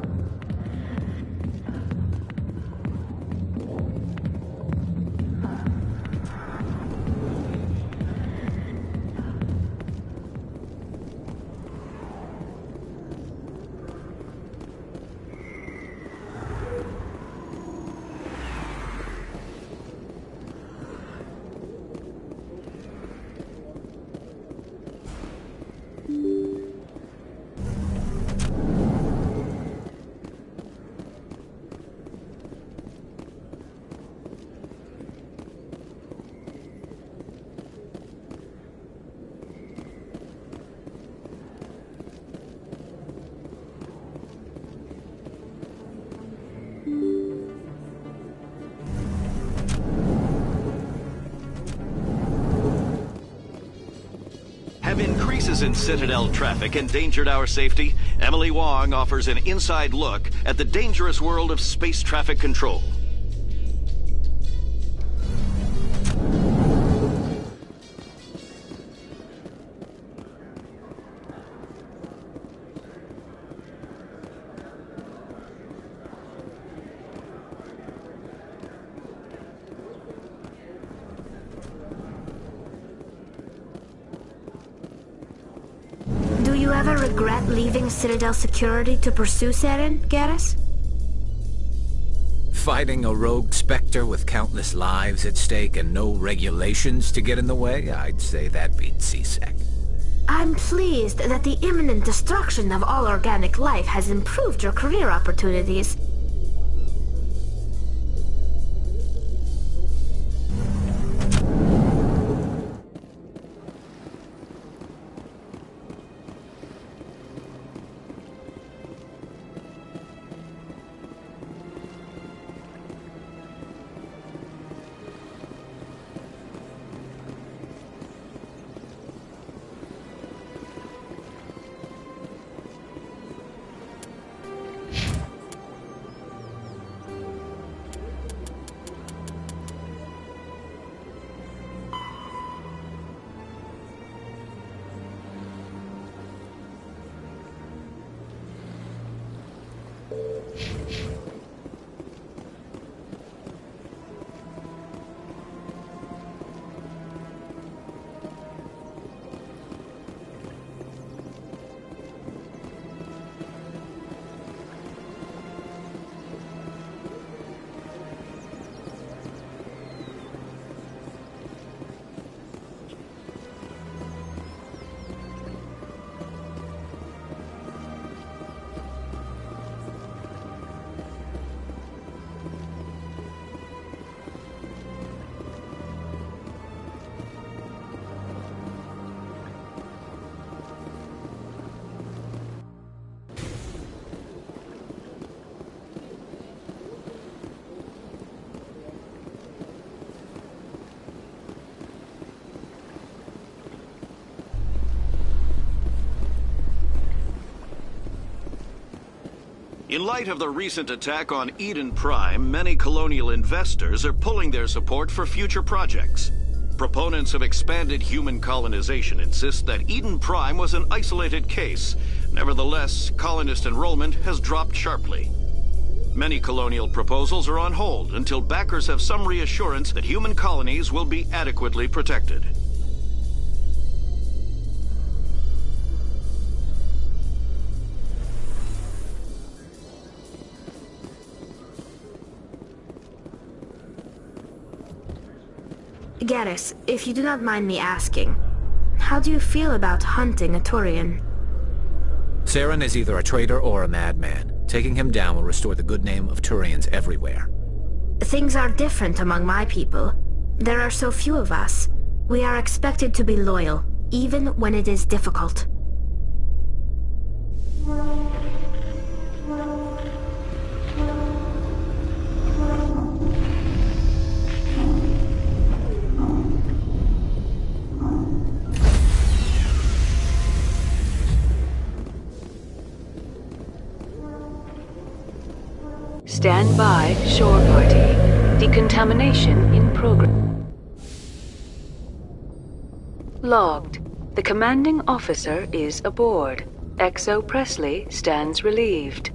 cases in Citadel traffic endangered our safety, Emily Wong offers an inside look at the dangerous world of space traffic control. Do you ever regret leaving Citadel Security to pursue Saren, Garrus? Fighting a rogue Spectre with countless lives at stake and no regulations to get in the way? I'd say that beats CSEC. I'm pleased that the imminent destruction of all organic life has improved your career opportunities. In light of the recent attack on Eden Prime, many colonial investors are pulling their support for future projects. Proponents of expanded human colonization insist that Eden Prime was an isolated case. Nevertheless, colonist enrollment has dropped sharply. Many colonial proposals are on hold until backers have some reassurance that human colonies will be adequately protected. Garrus, if you do not mind me asking, how do you feel about hunting a Turian? Saren is either a traitor or a madman. Taking him down will restore the good name of Turians everywhere. Things are different among my people. There are so few of us. We are expected to be loyal, even when it is difficult. Stand by, shore party. Decontamination in progress. Logged. The commanding officer is aboard. XO Presley stands relieved.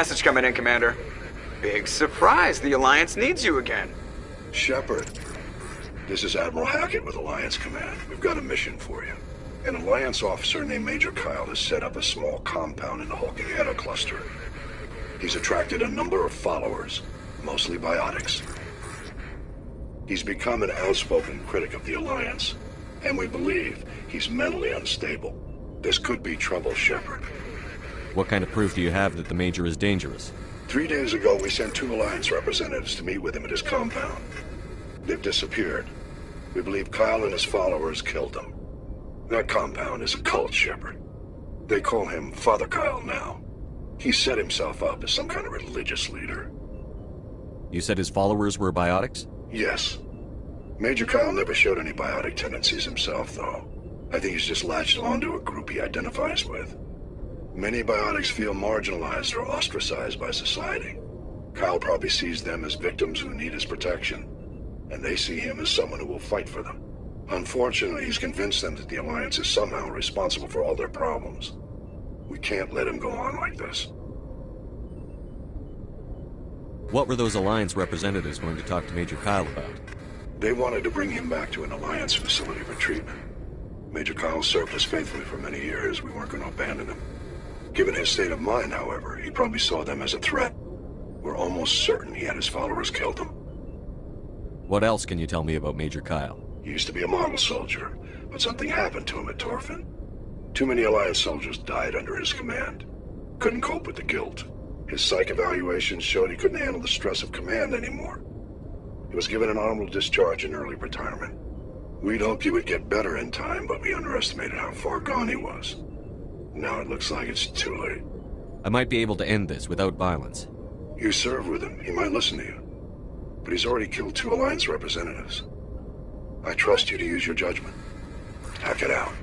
message coming in, Commander. Big surprise, the Alliance needs you again. Shepard, this is Admiral Hackett with Alliance Command. We've got a mission for you. An Alliance officer named Major Kyle has set up a small compound in the Hulking Eta cluster. He's attracted a number of followers, mostly biotics. He's become an outspoken critic of the Alliance, and we believe he's mentally unstable. This could be trouble, Shepard. What kind of proof do you have that the Major is dangerous? 3 days ago, we sent 2 Alliance representatives to meet with him at his compound. They've disappeared. We believe Kyle and his followers killed them. That compound is a cult, Shepard. They call him Father Kyle now. He set himself up as some kind of religious leader. You said his followers were biotics? Yes. Major Kyle never showed any biotic tendencies himself, though. I think he's just latched onto a group he identifies with. Many biotics feel marginalized or ostracized by society. Kyle probably sees them as victims who need his protection, and they see him as someone who will fight for them. Unfortunately, he's convinced them that the Alliance is somehow responsible for all their problems. We can't let him go on like this. What were those Alliance representatives going to talk to Major Kyle about? They wanted to bring him back to an Alliance facility for treatment. Major Kyle served us faithfully for many years. We weren't going to abandon him. Given his state of mind, however, he probably saw them as a threat. We're almost certain he had his followers killed him. What else can you tell me about Major Kyle? He used to be a model soldier, but something happened to him at Torfin. Too many Alliance soldiers died under his command. Couldn't cope with the guilt. His psych evaluations showed he couldn't handle the stress of command anymore. He was given an honorable discharge in early retirement. We'd hoped he would get better in time, but we underestimated how far gone he was. Now it looks like it's too late. I might be able to end this without violence. You serve with him. He might listen to you. But he's already killed 2 Alliance representatives. I trust you to use your judgment. Hack it out.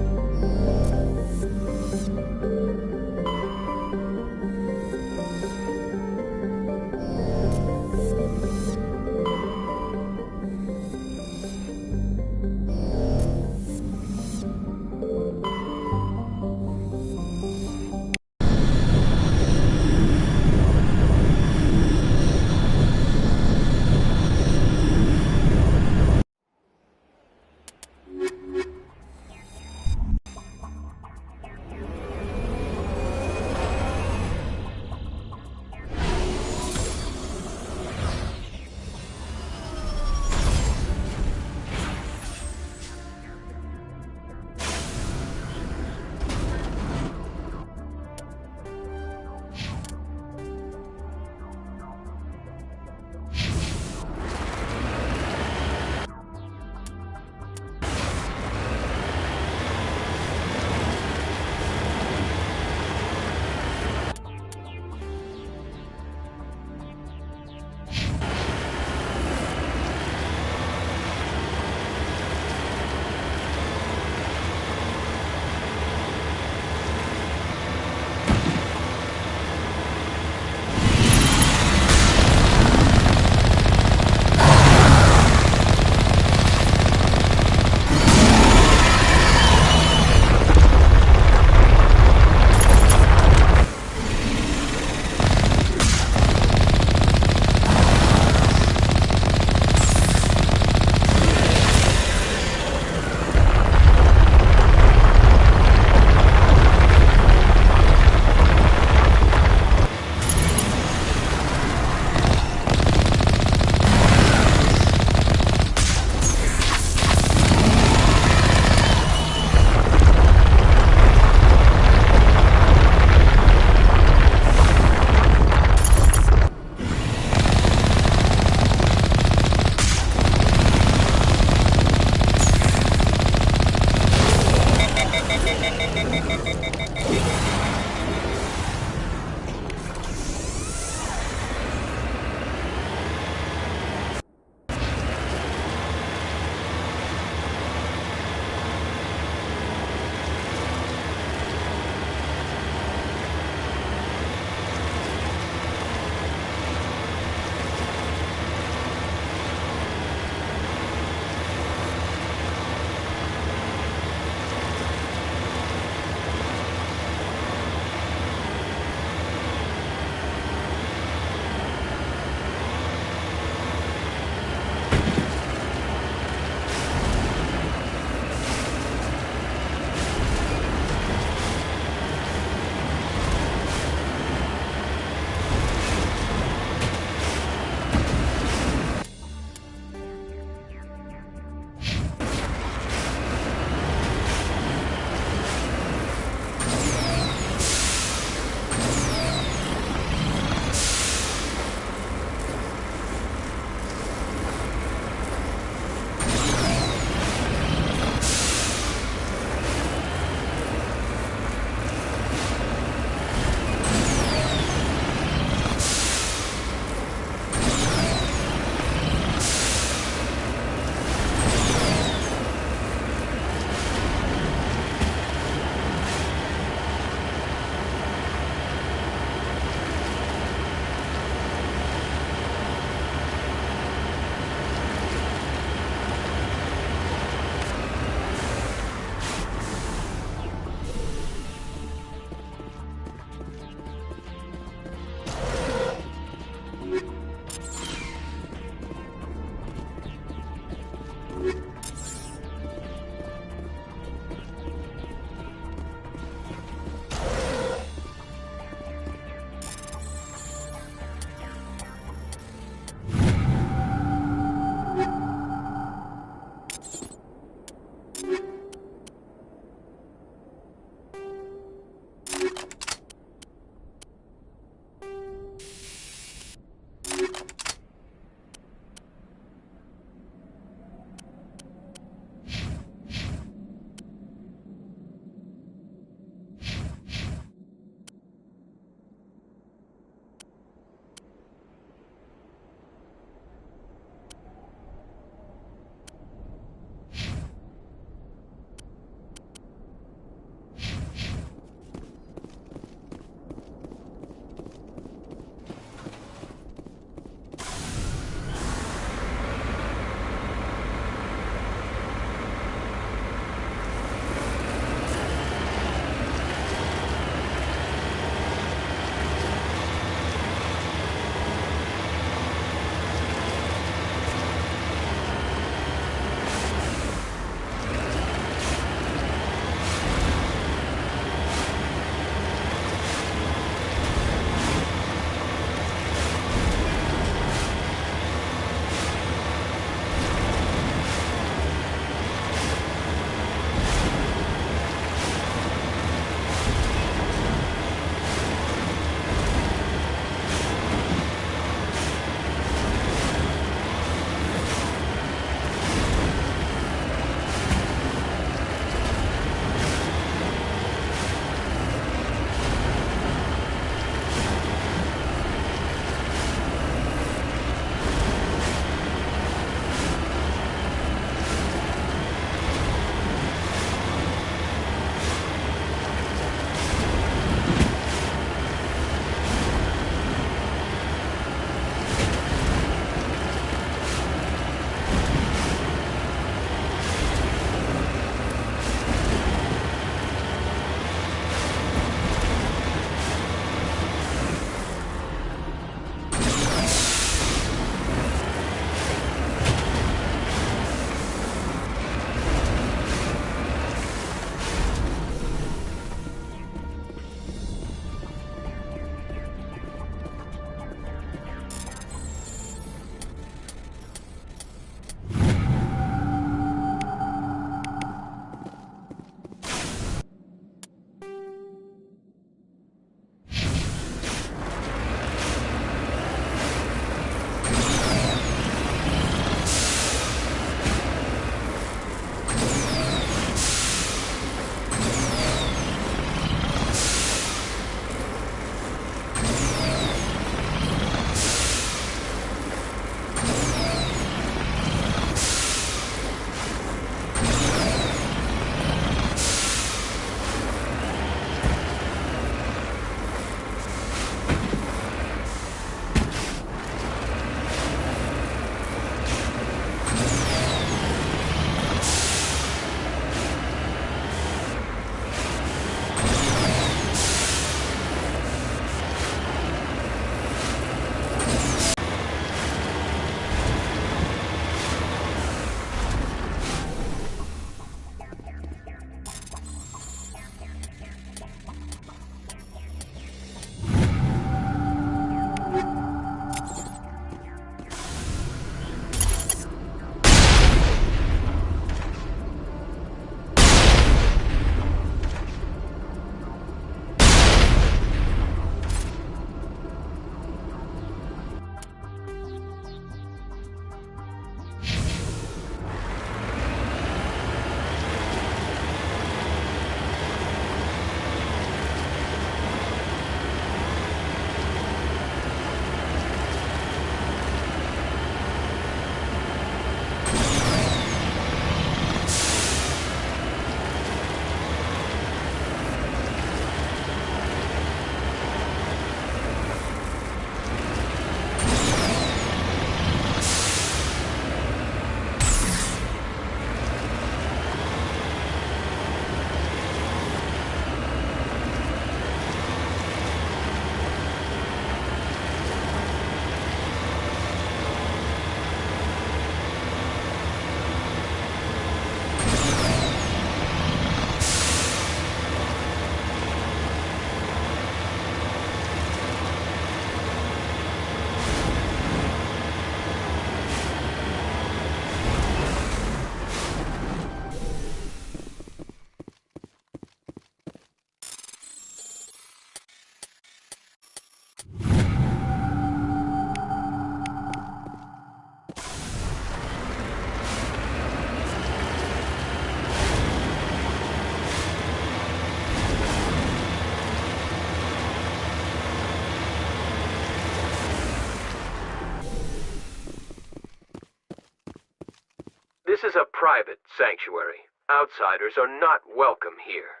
This is a private sanctuary. Outsiders are not welcome here.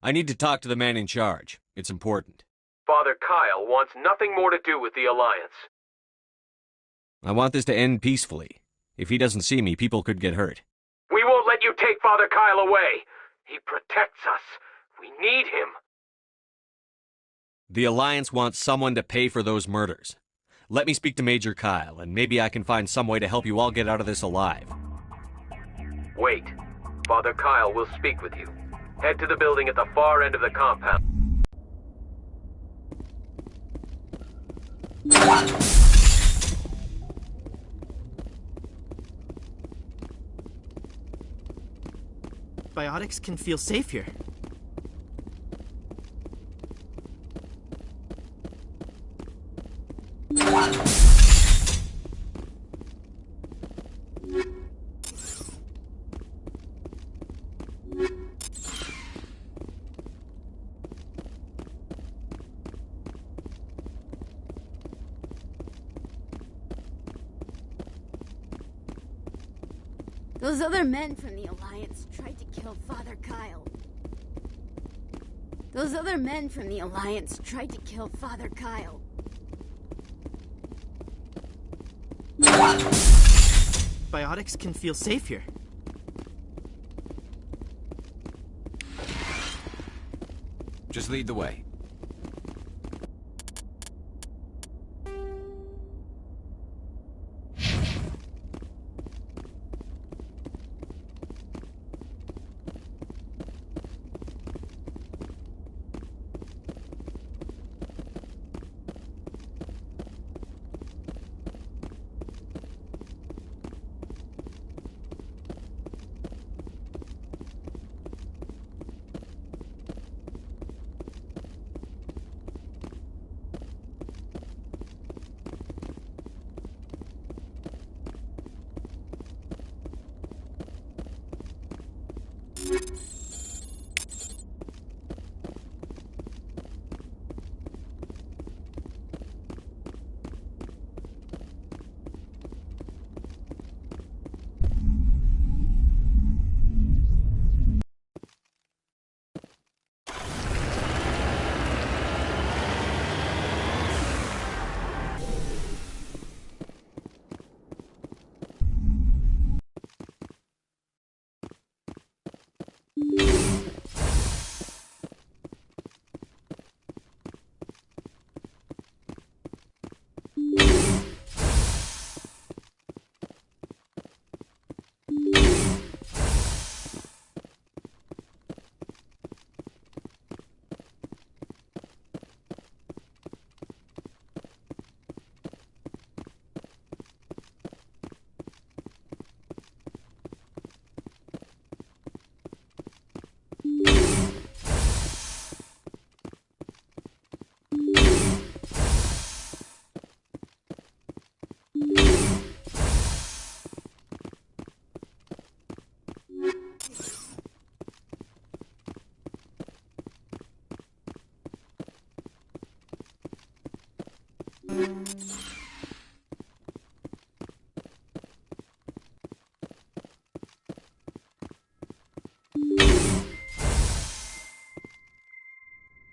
I need to talk to the man in charge. It's important. Father Kyle wants nothing more to do with the Alliance. I want this to end peacefully. If he doesn't see me, people could get hurt. We won't let you take Father Kyle away. He protects us. We need him. The Alliance wants someone to pay for those murders. Let me speak to Major Kyle, and maybe I can find some way to help you all get out of this alive. Wait. Father Kyle will speak with you. Head to the building at the far end of the compound. Biotics can feel safe here. Those other men from the Alliance tried to kill Father Kyle. Those other men from the Alliance tried to kill Father Kyle. Biotics can feel safe here. Just lead the way.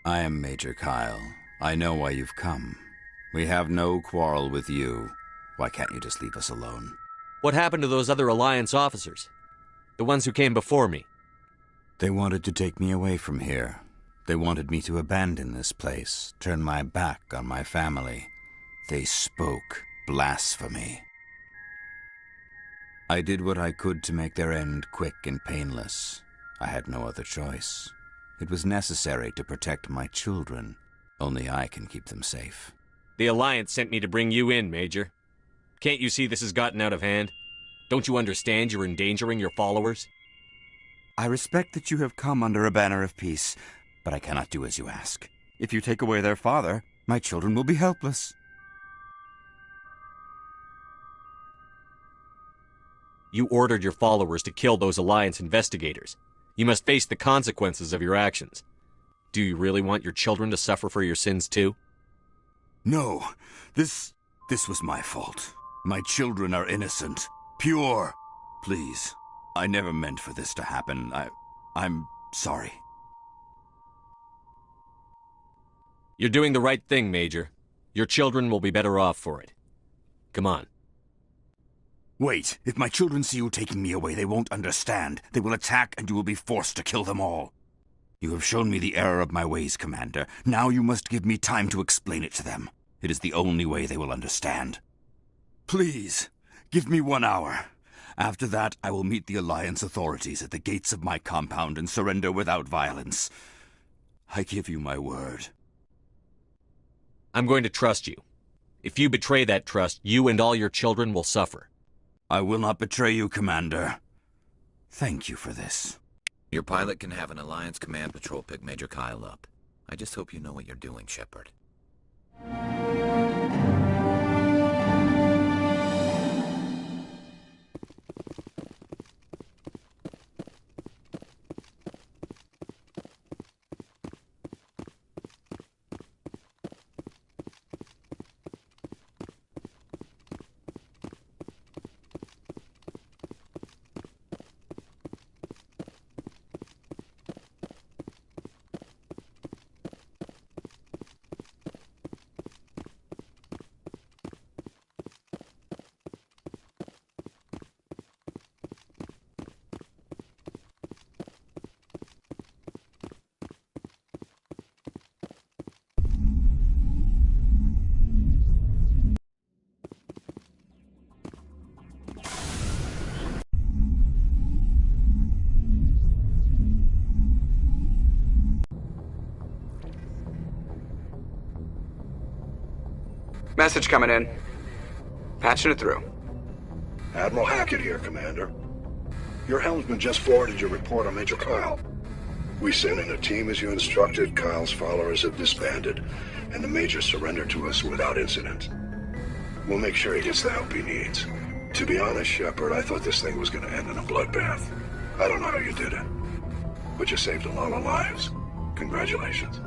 I am Major Kyle. I know why you've come. We have no quarrel with you. Why can't you just leave us alone? What happened to those other Alliance officers? The ones who came before me? They wanted to take me away from here. They wanted me to abandon this place, turn my back on my family. They spoke blasphemy. I did what I could to make their end quick and painless. I had no other choice. It was necessary to protect my children. Only I can keep them safe. The Alliance sent me to bring you in, Major. Can't you see this has gotten out of hand? Don't you understand you're endangering your followers? I respect that you have come under a banner of peace, but I cannot do as you ask. If you take away their father, my children will be helpless. You ordered your followers to kill those Alliance investigators. You must face the consequences of your actions. Do you really want your children to suffer for your sins too? No, this was my fault. My children are innocent, pure. Please. I never meant for this to happen. I'm sorry. You're doing the right thing, Major. Your children will be better off for it. Come on. Wait. If my children see you taking me away, they won't understand. They will attack, and you will be forced to kill them all. You have shown me the error of my ways, Commander. Now you must give me time to explain it to them. It is the only way they will understand. Please, give me 1 hour. After that, I will meet the Alliance authorities at the gates of my compound and surrender without violence. I give you my word. I'm going to trust you. If you betray that trust, you and all your children will suffer. I will not betray you, Commander. Thank you for this. Your pilot can have an Alliance command patrol pick Major Kyle up. I just hope you know what you're doing, Shepard. Message coming in. Patching it through. Admiral Hackett here, Commander. Your helmsman just forwarded your report on Major Kyle. We sent in a team as you instructed. Kyle's followers have disbanded, and the Major surrendered to us without incident. We'll make sure he gets the help he needs. To be honest, Shepard, I thought this thing was going to end in a bloodbath. I don't know how you did it, but you saved a lot of lives. Congratulations.